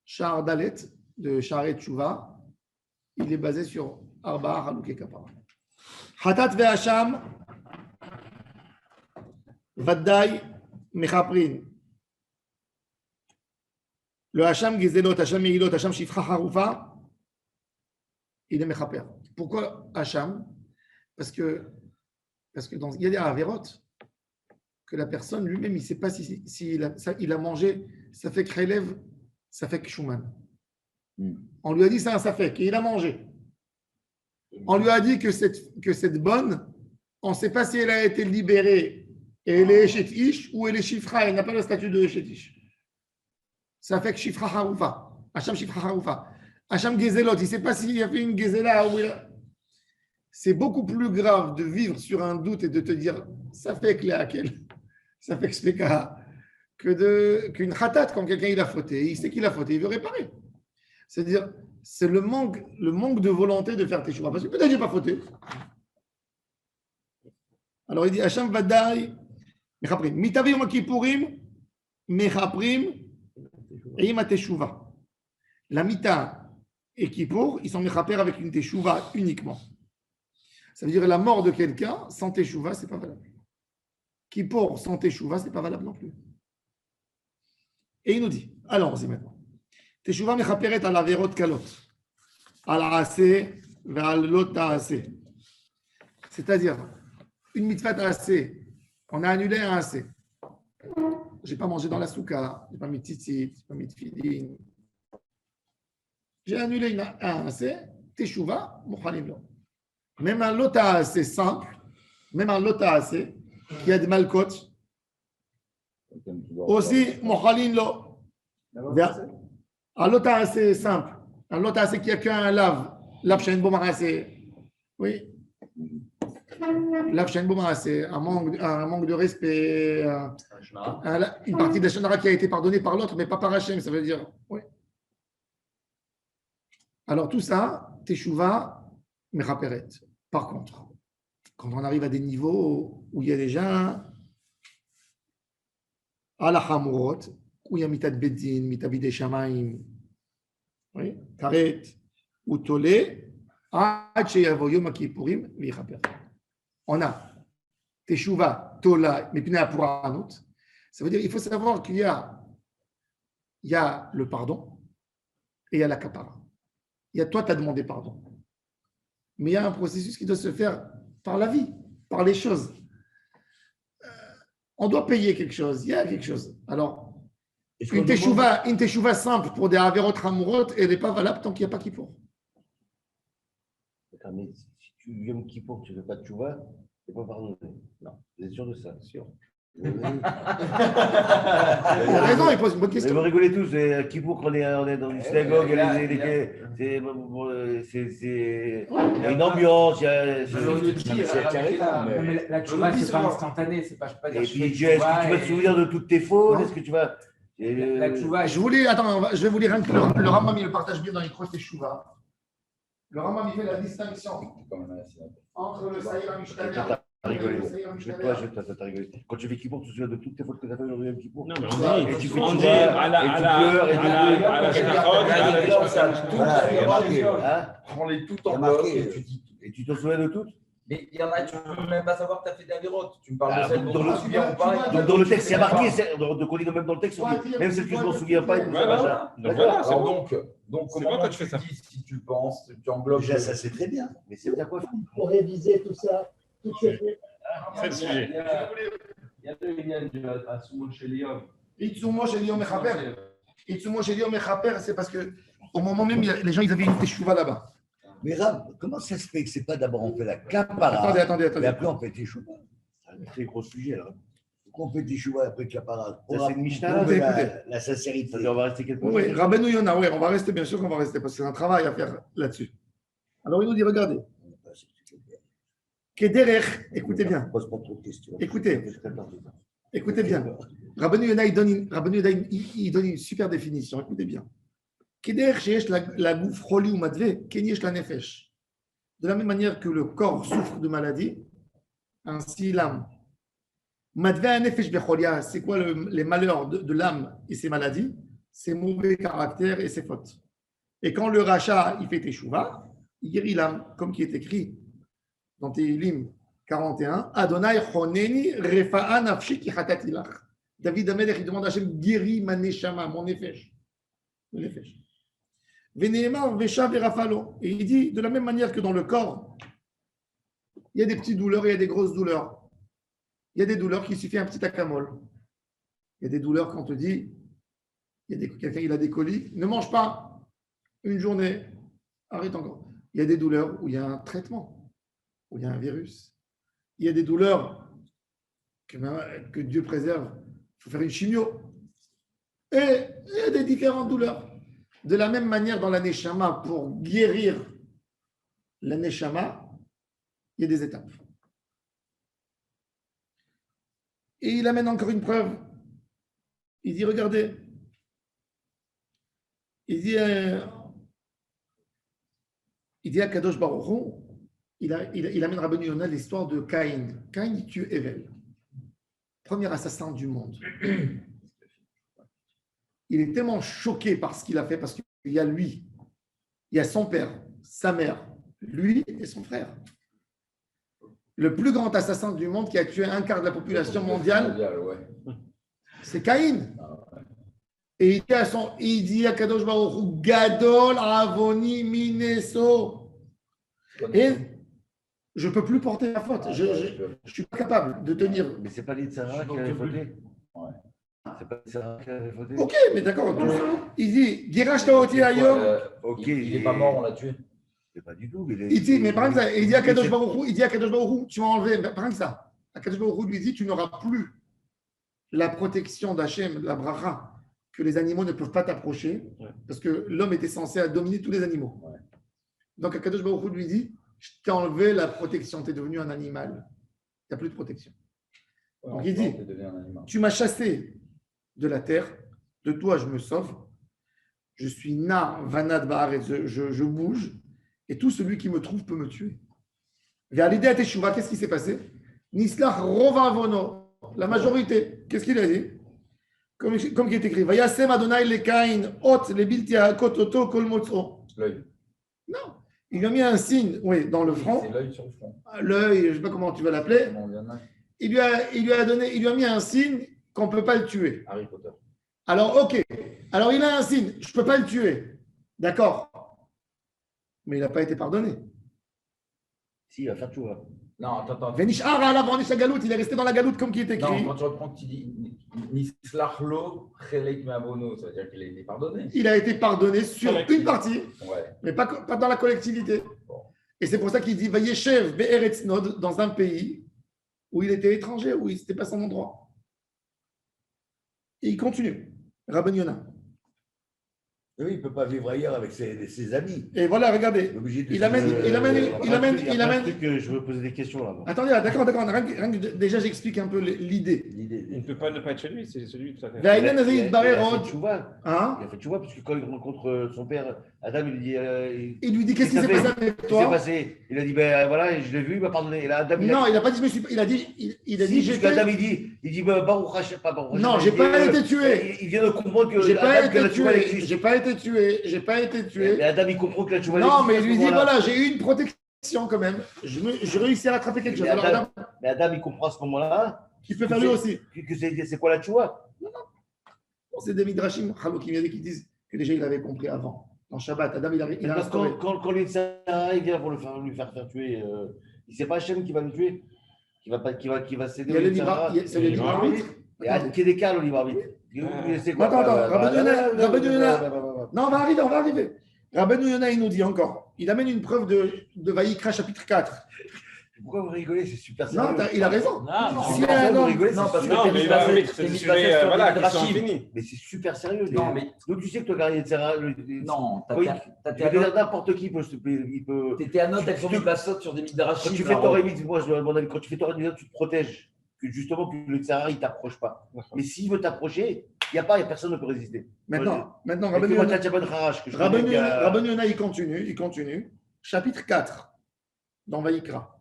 Sha'ar Dalet, de Sha'aret Tshuva, il est basé sur Arba Halouké Kapara. Hatat ve'asham, Vaddai Mechaprin. Le Hacham Gizelot, Hacham Meilot, Hacham Shifra Haroufa, il est Mechaper. Pourquoi Hacham? Parce que il y a des Averot que la personne lui-même, il ne sait pas si il a mangé, ça fait que relève, ça fait que Shuman. On lui a dit ça fait qu'il a mangé. On lui a dit que cette bonne, on ne sait pas si elle a été libérée et elle est Eshet Ish ou elle est Shifra, elle n'a pas le statut de Eshet Ish. Ça fait que Shifra Haroufa. Hacham Shifra Haroufa. Hacham Gezelot, il ne sait pas s'il y a fait une Gezela ou C'est beaucoup plus grave de vivre sur un doute et de te dire ça fait que ça fait que Speka qu'une khatat quand quelqu'un il a fauté, il sait qu'il a fauté, il veut réparer. C'est-à-dire, c'est le manque de volonté de faire tes choix. Parce que peut-être que je n'ai pas fauté. Alors il dit Hacham Vadai, Mechaprim. Mitavi Yom Kippourim, Mechaprim, et Ima Teshuva. La Mita et Kippour, ils sont Mechaper avec une Teshuva uniquement. Ça veut dire la mort de quelqu'un sans Teshuva, ce n'est pas valable. Kippour sans Teshuva, ce n'est pas valable non plus. Et il nous dit, allons-y maintenant. Teshuva Mechaperet al Averot Kalot, al Aase ve'al Lot Aase. C'est-à-dire, une mitzvah Aase, on a annulé un Aase. Je n'ai pas mangé dans la souka, je n'ai pas mis de tzitzit, je n'ai pas mis de filin. J'ai annulé un Aase, Teshuva, Mochalim lo. Même un Lot Aase simple, même un Lot Aase qui a des malkot, aussi Mochalim lo. Un Lot Aase simple, un Lot Aase qui a qu'un lave shen bo marase. Oui. Lave shen bo marase, un manque de respect, une partie de la Shonara qui a été pardonnée par l'autre, mais pas par Hachem, ça veut dire. Oui. Alors tout ça, Teshuva, Mechaperet. Par contre, quand on arrive à des niveaux où il y a déjà Al-Hamurot, où il y a Mitat Beddin, Mitat Bidei Shamaim, oui, Karet, ou Tolé, Ad Sheyavo Yom Kippourim, Mechaper. On a Teshuva, Tola, Mepinei Apuranut. Ça veut dire qu'il faut savoir qu'il y a le pardon et il y a la kapara. Toi, tu as demandé pardon. Mais il y a un processus qui doit se faire par la vie, par les choses. On doit payer quelque chose, il y a quelque chose. Alors, une teshuva simple pour des averot hamurot, elle n'est pas valable tant qu'il n'y a pas Kippour. Mais si tu viens Kippour, tu ne fais pas de tchouva, tu n'es pas pardonné. Non, vous êtes sûr de ça? Sûr. Il a raison, il pose une bonne question. Vous rigolez tous, Kippour, on est dans une synagogue, il y a une ambiance. Mais la tchouva, c'est pas instantané, c'est pas. Et puis, est-ce que tu vas te souvenir de toutes tes fautes? Est-ce que tu vas. La tchouva. Je vais vous lire un peu. Le Rambam, il le partage bien dans les croix Teshuva. Le Rambam, il fait la distinction entre le Saïr Mishtania. T'as rigolé. Quand tu fais Kippour, tu te souviens de toutes tes fautes que tu as fait dans le même Kippour? Non, mais on dit à la Prends-les toutes en bloc bloc et tu te souviens de toutes? Mais il y en a, tu ne peux même pas savoir que tu as fait des avérotes. Tu me parles de celles dont tu te souviens ou pas. Donc dans le texte, il y a marqué, donc on dit même dans le texte, même celle que je ne m'en souviens pas. Donc c'est comment bon quand tu fais ça. si tu penses, tu englobes. Déjà, ça c'est très bien. Mais c'est bien quoi? Pour réviser tout ça, toutes ces C'est le sujet. Il y a le lien de Atsumo chez Lyon. Itsumo chez Lyon Mechaper. Itsumo chez Lyon Mechaper, c'est parce qu'au moment même, les gens ils avaient une teshuva là-bas. Mais Rav, comment ça se fait que c'est pas d'abord on fait la kapara? Attendez. Et après on fait teshuva. C'est un très gros sujet là. Pourquoi on fait teshuva après kapara? Ça, c'est une Mishnah. La sincérité. On va rester quelques jours. Oui, Rabbeinu Yona, oui, on va rester, bien sûr qu'on va rester, parce que c'est un travail à faire là-dessus. Alors il nous dit, regardez. Kederech, écoutez bien. Pose pas trop de questions. Écoutez bien. Rabbeinu Yona, il donne une super définition. Écoutez bien. Kederech sheyesh la gouf roli ou madve, kenyesh la nefesh. De la même manière que le corps souffre de maladie, ainsi l'âme. Matveh nefesh becholia, c'est quoi les malheurs de l'âme et ses maladies? Ses mauvais caractères et ses fautes. Et quand le rachat, il fait teshuva, il guérit l'âme, comme qui est écrit dans Tehillim 41, Adonai choneni refa'a nafshi ki chatati lach. David Amelech, il demande à Hachem, guéris ma neshama, mon nefesh. Le nefesh. Veneemar vesha verafalo. Et il dit, de la même manière que dans le corps, il y a des petites douleurs et il y a des grosses douleurs. Il y a des douleurs qui suffit un petit acamol. Il y a des douleurs quand on te dit, quelqu'un il a des coliques, ne mange pas une journée, arrête encore. Il y a des douleurs où il y a un traitement, où il y a un virus. Il y a des douleurs que Dieu préserve, il faut faire une chimio. Et il y a des différentes douleurs. De la même manière, dans la neshama, pour guérir la neshama, il y a des étapes. Et il amène encore une preuve. Il dit, regardez, il dit à Kadosh Baruch Hu, il amène Rabbeinu Yonah l'histoire de Caïn. Caïn, il tue Evel, premier assassin du monde. Il est tellement choqué par ce qu'il a fait, parce qu'il y a lui, il y a son père, sa mère, lui et son frère. Le plus grand assassin du monde qui a tué un quart de la population mondiale, c'est Caïn. Et il dit à Kadosh Baruch Hu, Gadol Avoni Mineso. Et je ne peux plus porter la faute. Je ne suis pas capable de tenir. Mais ce n'est pas l'Itzara qui avait fauté. C'est pas l'Itzara qui avait fauté. Ok, mais d'accord. Il dit, Girash Taoti Ayom. Ok, il n'est pas mort, on l'a tué. C'est pas du tout. Il dit, mais par exemple, il dit à Kadosh Baruch Hu, tu m'as enlevé. Par exemple, ça. Kadosh Baruch Hu lui dit, tu n'auras plus la protection d'Hachem, la bracha, que les animaux ne peuvent pas t'approcher, parce que l'homme était censé dominer tous les animaux. Ouais. Donc, Akadosh Baruch Hu lui dit, je t'ai enlevé la protection, tu es devenu un animal. Il n'y a plus de protection. Ouais, donc, il dit, tu m'as chassé de la terre, de toi je me sauve, je suis na, vanad, ba'aret, je bouge, et tout celui qui me trouve peut me tuer. Vers l'idée à Teshuvah, qu'est-ce qui s'est passé? Nislach rovavono, la majorité, qu'est-ce qu'il a dit? Comme il est écrit, Vayasem Adonai le Caïn, ot le bilti kototo kol motzo. L'œil. Non, il lui a mis un signe, oui, dans le front. C'est l'œil sur le front. L'œil, je ne sais pas comment tu vas l'appeler. Il lui a mis un signe qu'on ne peut pas le tuer. Harry Potter. Alors, ok. Alors, il a un signe, je ne peux pas le tuer. D'accord. Mais il n'a pas été pardonné. Si, il va faire tout. Hein. Non, attends. Venishar ala Vanish la galoute, il est resté dans la galoute comme qui est écrit. Non, quand tu reprends, tu dis Nislachlo Chelek Mavono, ça veut dire qu'il a été pardonné. Il a été pardonné sur une partie, mais pas dans la collectivité. Bon. Et c'est pour ça qu'il dit Vayeshev Be'eretz Nod, dans un pays où il était étranger, où il n'était pas son endroit. Et il continue. Rabbeinu Yonah. Oui, il ne peut pas vivre ailleurs avec ses amis. Et voilà, regardez. Il amène. Un truc que je veux poser des questions là. Attendez, d'accord. Déjà, j'explique un peu l'idée. Il ne peut pas ne pas être chez lui, c'est celui tout à fait. Il a fait tchouva. Hein? Il a fait tchouva parce que quand il rencontre son père, Adam, il lui dit. Il lui dit qu'est-ce qui s'est passé avec toi? Qu'est-ce qui s'est passé? Il a dit ben voilà, je l'ai vu, il m'a pardonné. Et là, Adam, non, il n'a pas dit je me suis. Il a dit j'étais. Adam, il dit Baruch Hashem, pas Baruch Hashem. Non, j'ai pas été tué. Il vient de comprendre que j'ai pas été tué. J'ai pas été tué. Mais Adam, il comprend que la tchouva. Non, mais il lui dit voilà, j'ai eu une protection quand même. Je réussis à rattraper quelque chose. Mais Adam, il comprend à ce moment-là. Qui peut faire lui aussi. Que c'est quoi la tchouva? Non. C'est des midrashim qui disent que déjà il avait compris avant. Dans Shabbat, Adam, il a instauré. Quand lui vient pour lui faire tuer, il ne sait pas Hachem qui va le tuer, qui va céder au libre arbitre. C'est le libre arbitre. Il y a qui décale au libre arbitre. Attends, Rabbeinu Yonah. Non, on va arriver. Rabbeinu Yonah, il nous dit encore. Il amène une preuve de Vaïkra chapitre 4. Pourquoi vous rigolez? C'est super sérieux. Non, il a raison. Vous rigolez, non, parce non, que mais il va vite, c'est des sujets qui sont finis. Mais c'est super sérieux. Non, mais donc tu sais que toi, Gary, non, n'importe qui peut. T'étais à note avec son Bassot sur des midrashim. Quand tu fais Torah Mitzvot, moi, à mon avis, quand tu fais Torah Mitzvot, tu te protèges. Que justement, que le Tzara, il ne t'approche pas. Mais s'il veut t'approcher, il n'y a personne ne peut résister. Maintenant, Rabbeinu Yonah, il continue. Chapitre 4, dans Vaïkra.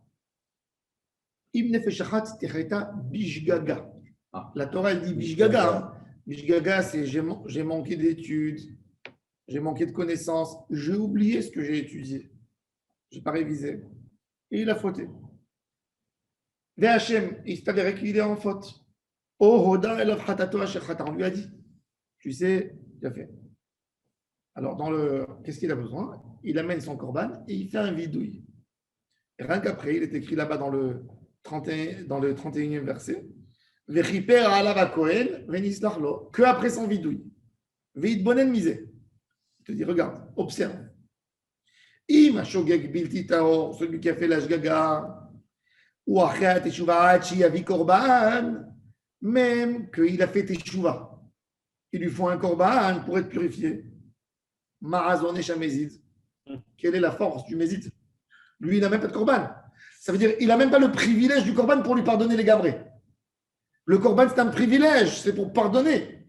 Im nefeshachat techeta bishgaga. Ah. La Torah, elle dit bishgaga. Hein. Bishgaga, c'est j'ai manqué d'études, j'ai manqué de connaissances, j'ai oublié ce que j'ai étudié. Je n'ai pas révisé. Et il a fauté. V'Hachem, il s'est avéré qu'il est en faute. Oh, Hoda elav chatato asher chata. On lui a dit, tu sais, il a fait. Alors, qu'est-ce qu'il a besoin? Il amène son korban et il fait un vidouille. Et rien qu'après, il est écrit là-bas dans le 31e verset, Vechiper alav hakohen venislach lo, que après son vidouille. Ve'it bonen misé. Il te dit, regarde, observe. Im hashogeg bilti taor, celui qui a fait l'ashgaga, ou achat teshuva hachi avi korban, même qu'il a fait teshuva. Il lui faut un korban pour être purifié. Marazon et Shamezid. Quelle est la force du Mézid? Lui, il n'a même pas de korban. Ça veut dire qu'il n'a même pas le privilège du korban pour lui pardonner les gabrés. Le korban, c'est un privilège, c'est pour pardonner.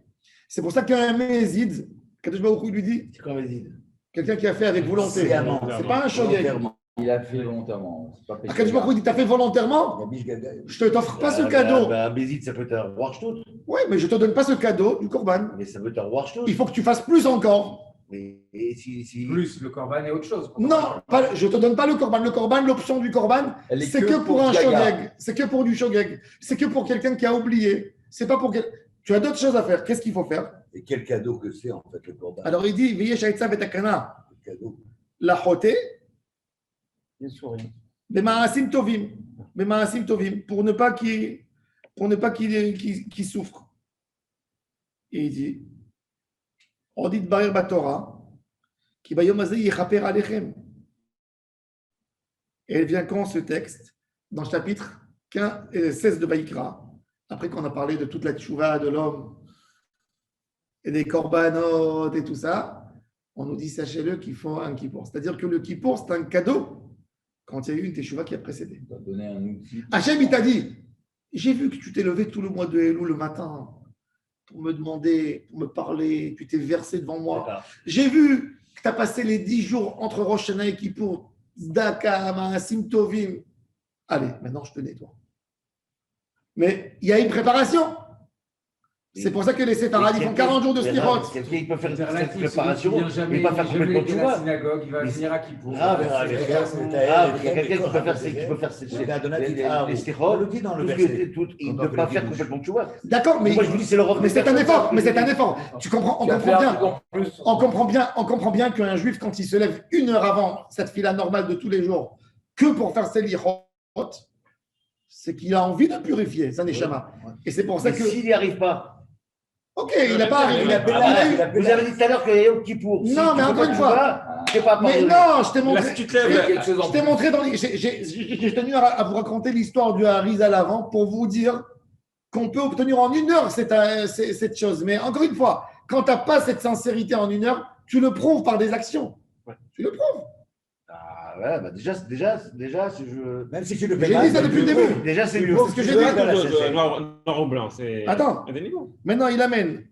C'est pour ça qu'un Mézid, Kadosh Baruch Hu lui dit, C'est quoi, vas-y? quelqu'un qui a fait avec volonté. C'est pas un shogeg. Il a fait volontairement. C'est pas péché. Kadosh Baruch Hu dit, t'as fait volontairement? Je ne t'offre pas ce cadeau. Bézid, ça peut être un Warshtout. Oui, mais je ne te donne pas ce cadeau du korban. Mais ça peut être un Warshtout. Il faut que tu fasses plus encore. Mais si. Plus le corban est autre chose. Non, je ne te donne pas le korban. Le korban, l'option du korban, Elle est c'est que pour un Gaga. shogeg. C'est que pour du shogeg. C'est que pour quelqu'un qui a oublié. C'est pas pour Tu as d'autres choses à faire. Qu'est-ce qu'il faut faire? Et quel cadeau que c'est, en fait, le corban. Alors il dit, Veyesh haïtza betakana, Quel cadeau. la choté, Il sourit. bema'asim tovim. Bema'asim tovim. Pour ne pas qu'il souffre. Et il dit, on dit Barir Batora, qui bayom azeh yichaper alechem. Et elle vient quand ce texte? Dans le chapitre 16 de Vaïkra, après qu'on a parlé de toute la tchouva de l'homme et des korbanot et tout ça, on nous dit, sachez-le qu'il faut un kippour. C'est-à-dire que le kippour, c'est un cadeau quand il y a eu une teshuva qui a précédé. On va donner un outil. Hachem, il t'a dit, j'ai vu que tu t'es levé tout le mois de Elul le matin pour me demander, pour me parler, tu t'es versé devant moi. D'accord. J'ai vu que tu as passé les 10 jours entre Rosh Hashanah et Kippour, Zdaka, Maasim Tovim. Allez, maintenant je te nettoie. Mais il y a une préparation. C'est pour ça que les séfarades, ils font 40 jours de stirot. Quelqu'un qui peut faire C'est cette relatif, préparation, celui qui mais vient pas faire jamais complètement été à la tchouva. synagogue, il va Mais venir à Kippour. Ah, mais Ah, il y a mais quelqu'un qui peut faire on le dit dans le verset. il ne peut pas faire complètement tchouva. D'accord, mais, Moi, je vous dis, c'est le mais c'est un effort. Mais c'est un effort. Tu comprends, on comprend bien qu'un juif, quand il se lève 1 heure avant cette fila normale de tous les jours, que pour faire ses lichot, c'est qu'il a envie de purifier, ça n'est chama. Et c'est pour ça Mais que. s'il n'y arrive pas, Ok, il n'a pas arrivé. vous avez dit tout à l'heure qu'il y a Yom Kippour. Non, mais encore une fois. C'est pas Mais pardonné. non, je t'ai Là, montré. si tu te lèves, quelque chose en Je t'ai montré dans les. J'ai tenu à vous raconter l'histoire du Harizal à l'avant pour vous dire qu'on peut obtenir en 1 heure cette chose. Mais encore une fois, quand tu n'as pas cette sincérité en 1 heure, tu le prouves par des actions. Tu le prouves. Ah ouais, bah déjà, si je. Même si tu le J'ai fais dit ça depuis le début. Déjà, c'est mieux. C'est ce que j'ai dit. Noir ou blanc, c'est. Attends. Il y a des niveaux. Maintenant, il amène.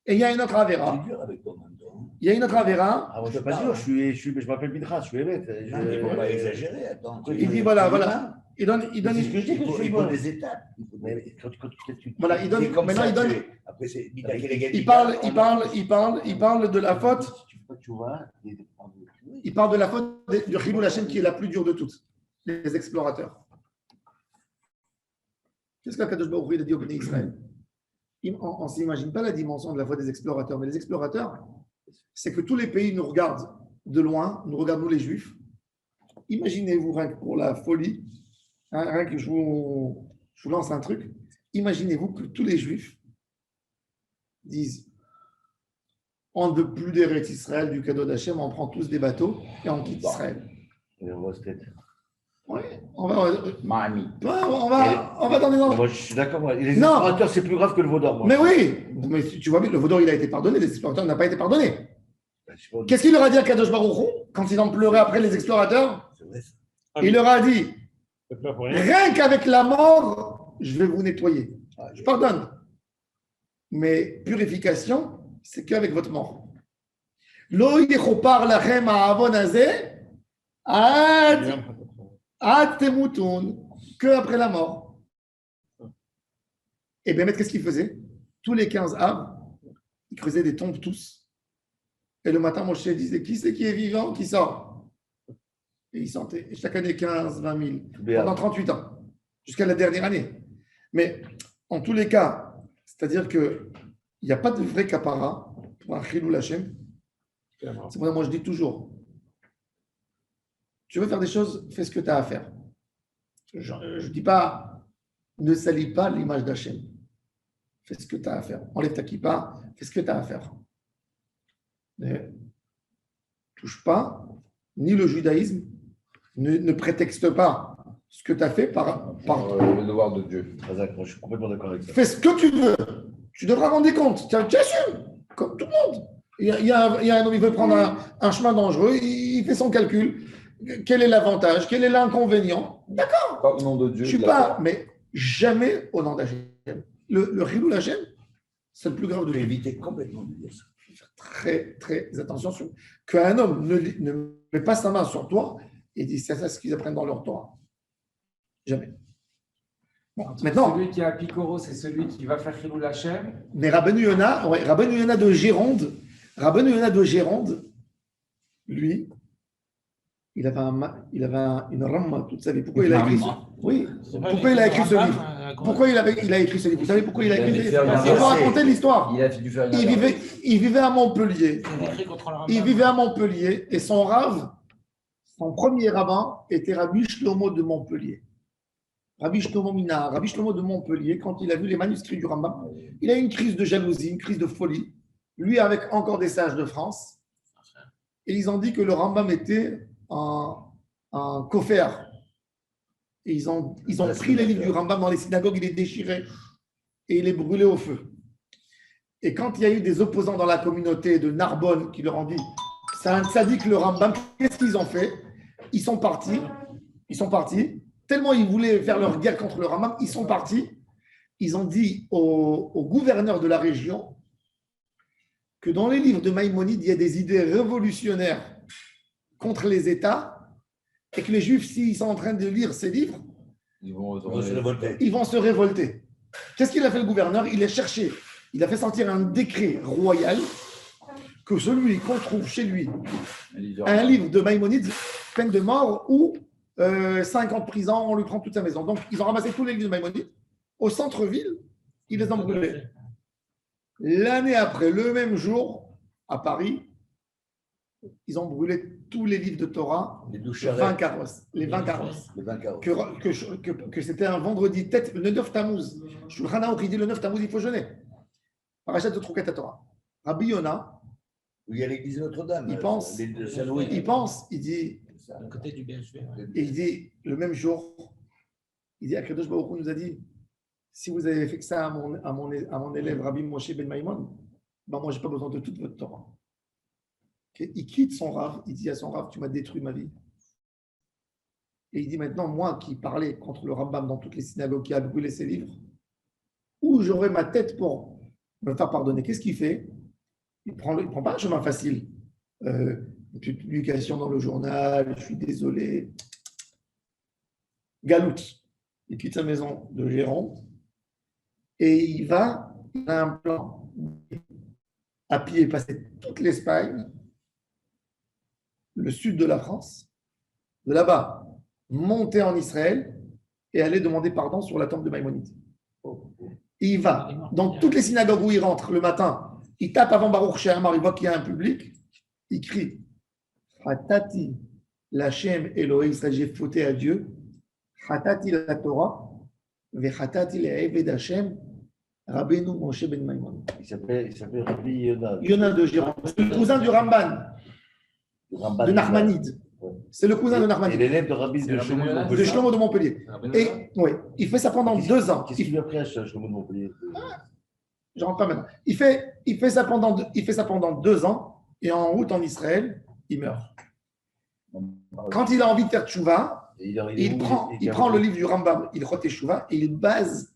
Et il y a une autre Avera. C'est dur avec toi, maintenant. Il y a une autre Avera. Ah, moi, je suis pas sûr, je m'appelle Pinchas, je suis bête. Non, mais il ne faut pas exagérer. Attends. Il dit voilà. Il donne. C'est ce que je dis, Il faut, que je suis il faut bon. des étapes. Mais quand tu. Voilà, il donne. C'est comme Maintenant, ça, il donne. Après, c'est Il parle de la faute. Tu vois, Il parle de la faute du Chilul Hashem qui est la plus dure de toutes, les explorateurs. Qu'est-ce qu'Akadosh Baruch Hu a dit au Bnei Israël? On ne s'imagine pas la dimension de la faute des explorateurs, mais les explorateurs, c'est que tous les pays nous regardent de loin, nous regardent nous les Juifs. Imaginez-vous, rien que pour la folie, rien que je vous lance un truc, imaginez-vous que tous les Juifs disent on ne veut plus d'Eretz Israël, du cadeau d'Hachem, on prend tous des bateaux et on quitte Israël. Oui, on va dans les endroits. Moi, je suis d'accord. Les Non. explorateurs, c'est plus grave que le veau d'or. Mais oui, mais tu vois bien, le Vaudor, il a été pardonné, les explorateurs n'ont pas été pardonnés. Qu'est-ce qu'il leur a dit à Kadosh Baruch Hu quand ils ont pleuré après les explorateurs? Il leur a dit, rien qu'avec la mort, je vais vous nettoyer. Je pardonne. Mais purification, c'est qu'avec votre mort. Lo yichopar lachem ha'avon hazeh ad temutun. que après la mort. Et Bémet, qu'est-ce qu'il faisait? Tous les 15 Av, il creusait des tombes tous. Et le matin, Moshe disait, qui c'est qui est vivant, qui sort? Et il sortait. Et chaque année, 15, 20 000. Pendant 38 ans. Jusqu'à la dernière année. Mais en tous les cas, c'est-à-dire qu'il n'y a pas de vrai capara pour un Chilul Hashem. C'est pour ça que moi je dis toujours, tu veux faire des choses, fais ce que tu as à faire. Je ne dis pas, ne salis pas l'image d'Hachem. Fais ce que tu as à faire. Enlève ta kippa, fais ce que tu as à faire. Ne touche pas, ni le judaïsme, ne prétexte pas ce que tu as fait par le devoir de Dieu. Moi, je suis complètement d'accord avec ça. Fais ce que tu veux. Tu devras rendre compte. Tu assumes, comme tout le monde. Il y a un homme, il veut prendre un chemin dangereux, il fait son calcul. Quel est l'avantage? Quel est l'inconvénient? D'accord. Pas au nom de Dieu. Je ne suis pas, mais jamais au nom d'Hachem. Le Chilul Hashem, c'est le plus grave de tout. Éviter complètement de dire ça. Il faut faire très, très attention sur qu'un homme ne met pas sa main sur toi et dit c'est ça ce qu'ils apprennent dans leur Torah. Jamais. Bon, maintenant, celui qui a Picoro, c'est celui qui va faire Chilul Hashem. mais Rabbeinu Yona de Gironde, lui, il avait une rame toute sa vie. Pourquoi il a écrit ça? Oui. Pourquoi il a écrit ce livre? Pourquoi il a écrit ce livre? Vous savez pourquoi il a écrit ce livre? Il faut raconter l'histoire. Il vivait à Montpellier. Il vivait à Montpellier et son premier rabbin était Rabbi Shlomo de Montpellier. Rabbi Shlomo Mina, Rabbi Shlomo de Montpellier, quand il a vu les manuscrits du Rambam, il a eu une crise de jalousie, une crise de folie. Lui avec encore des sages de France. Et ils ont dit que le Rambam était un coffert. Et ils ont pris les livres du Rambam dans les synagogues, ils les déchiraient et ils les brûlaient au feu. Et quand il y a eu des opposants dans la communauté de Narbonne qui leur ont dit c'est un tzaddik le Rambam, qu'est-ce qu'ils ont fait? Ils sont partis, tellement ils voulaient faire leur guerre contre le Rambam, ils sont partis, ils ont dit au gouverneur de la région que dans les livres de Maïmonide, il y a des idées révolutionnaires contre les États et que les Juifs, s'ils sont en train de lire ces livres, ils vont se révolter. Ils vont se révolter. Qu'est-ce qu'il a fait le gouverneur? Il a cherché, il a fait sortir un décret royal que celui qu'on trouve chez lui, un livre de Maïmonide, peine de mort ou 5 ans de prison, on lui prend toute sa maison. Donc, ils ont ramassé tous les livres de Maïmonide au centre-ville, ils les ont brûlés. L'année après, le même jour, à Paris, ils ont brûlé tous les livres de Torah, les 20 carrosses. Que c'était un vendredi tête, le 9 Tammuz. Shulchan Aruch, il dit le 9 Tammuz, il faut jeûner. Parachat de Troukat Torah. Rabbi Yona, où il y a l'église de Notre-Dame. Il pense, il dit, à côté du BHV. Et il dit, le même jour, il dit, Akadosh Baruch Hu nous a dit, si vous avez fait ça à mon élève Rabbi Moshe Ben Maimon, ben moi, je n'ai pas besoin de toute votre Torah. Okay? Il quitte son Rav, il dit à son Rav, tu m'as détruit ma vie. Et il dit maintenant, moi qui parlais contre le Rambam dans toutes les synagogues, qui a brûlé ses livres, où j'aurai ma tête pour me faire pardonner. Qu'est-ce qu'il fait? Il ne prend pas un chemin facile. Une publication dans le journal, je suis désolé. Galoute. Il quitte sa maison de Gironde et il a un plan à pied, passer toute l'Espagne, le sud de la France, de là-bas, monter en Israël et aller demander pardon sur la tombe de Maïmonide. Et il va dans toutes les synagogues où il rentre le matin, il tape avant Baruch She'amar, il voit qu'il y a un public, il crie Hatati l'Hachem Elohim, j'ai fauté à Dieu, Hatati la Torah, Vechatati l'Eved Hashem, Rabbeinu Moshe Ben Maimon. Il s'appelle Rabbi Yona. Yona de Gironde. C'est le cousin du Ramban, de Nachmanide. C'est le cousin de Nachmanide. Et l'élève de Rabbi de Shlomo de Montpellier. Et oui, il fait ça pendant 2 ans. Qu'est-ce qu'il a pris à Shlomo de Montpellier? Je ne rentre pas maintenant. Il fait ça pendant 2 ans et en route en Israël, il meurt. Quand il a envie de faire tchouva, il prend le livre du Rambam, il rote tchouva et il base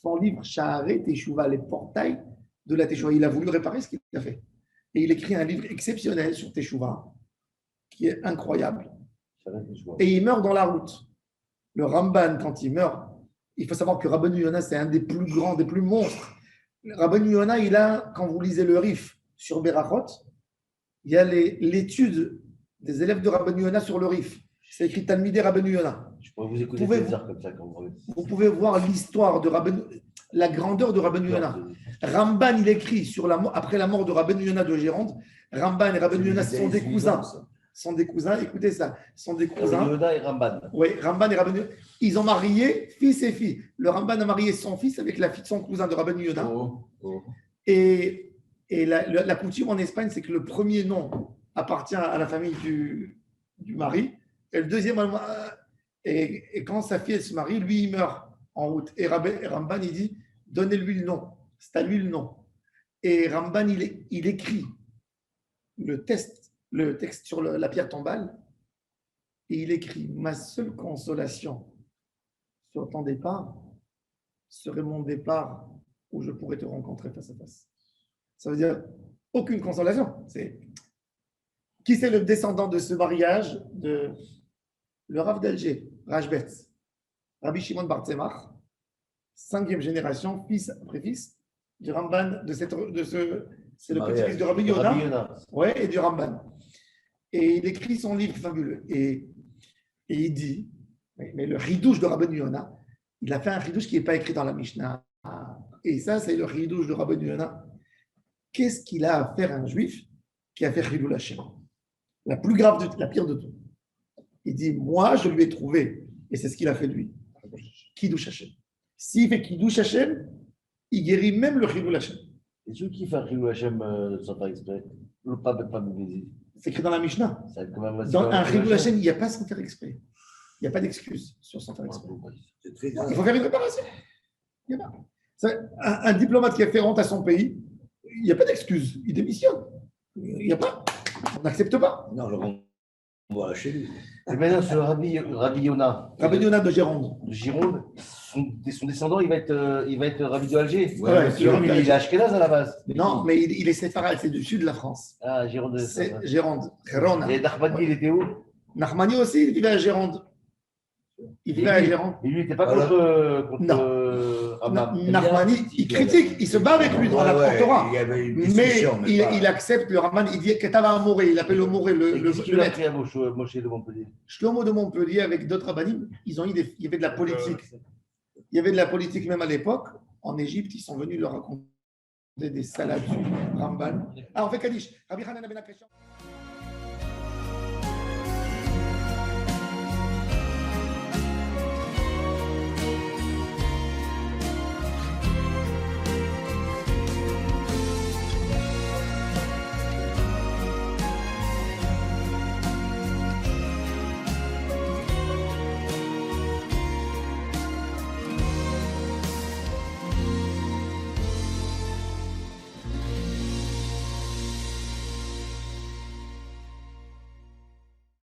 son livre Sha'arei Teshuvah, les portails de la Teshuvah. Il a voulu réparer ce qu'il a fait. Et il écrit un livre exceptionnel sur Teshuvah qui est incroyable. Et il meurt dans la route. Le Ramban, quand il meurt, il faut savoir que Rabbeinu Yonah, c'est un des plus grands, des plus monstres. Rabbeinu Yonah, il a, quand vous lisez le Rif sur Berachot, il y a l'étude des élèves de Rabbeinu Yonah sur le Rif. C'est écrit Talmidei Rabbeinu Yonah. Je pourrais vous écouter des heures comme ça quand vous revenez. Vous pouvez voir l'histoire de Rabbeinu, la grandeur de Rabbeinu Yonah. Ramban, il écrit après la mort de Rabbeinu Yonah de Gérande. Ramban et Rabbeinu Yonah sont des cousins. Écoutez ça, sont des cousins. Rabbeinu Yonah et Ramban. Oui, Ramban et Rabbeinu Yonah. Ils ont marié fils et fille. Le Ramban a marié son fils avec la fille de son cousin de Rabbeinu Yonah. Et la coutume en Espagne, c'est que le premier nom appartient à la famille du mari. Et le deuxième, et quand sa fille elle se marie, lui, il meurt en route. Et Ramban, il dit, donnez-lui le nom. C'est à lui le nom. Et Ramban, il écrit le texte sur la pierre tombale. Et il écrit, ma seule consolation sur ton départ serait mon départ où je pourrais te rencontrer face à face. Ça veut dire aucune consolation. Qui c'est le descendant de ce mariage de le Rav d'Alger, Rajbetz, Rabbi Shimon Bar Tzemach, 5e génération, fils après fils, du Ramban, c'est le petit-fils de Rabbi Yonah, et du Ramban. Et il écrit son livre fabuleux. Et il dit, mais le ridouche de Rabbi Yonah, il a fait un ridouche qui n'est pas écrit dans la Mishnah. Et ça, c'est le ridouche de Rabbi Yonah. Qu'est-ce qu'il a à faire un juif qui a fait Chilul Hashem? La plus grave, la pire de tout. Il dit, moi, je lui ai trouvé, et c'est ce qu'il a fait lui, Kiddush Hashem. S'il fait Kiddush Hashem, il guérit même le Chilul Hashem. Et ceux qui font Chilul Hashem sans faire exprès, le pas c'est écrit dans la Mishnah. Dans un Chilul Hashem, il n'y a pas sans faire exprès. Il n'y a pas d'excuse sur sans faire exprès. Il faut faire une réparation. Il n'y a pas. Un diplomate qui a fait honte à son pays, il n'y a pas d'excuse. Il démissionne. Il n'y a pas. On n'accepte pas. Non, on va chez lui. Et maintenant, sur Rabbi Yonah. Rabbi Yonah de Gironde. Son descendant, il va être Rabbi de Alger. Ouais, il est ashkénaze à la base. Non, mais il est séfarade, c'est du sud de la France. Ah, Gironde. C'est Gironde. Gerona. Et Nachmani, il était où? Nachmani aussi, il vivait à Gironde. Il vivait à Gironde. Et lui, il n'était pas contre Nachmani, il critique, il se bat avec lui dans la Torah. Mais il accepte le Raman, il dit que tu avais un Moré, il appelle le Moré le maître. Il a Moshe de Montpellier. Shlomo de Montpellier avec d'autres rabbinim, il y avait de la politique. Il y avait de la politique même à l'époque. En Égypte, ils sont venus leur raconter des salades du Ramban. Ah, on fait Kaddish. Rabbi Hanan ben Akashia.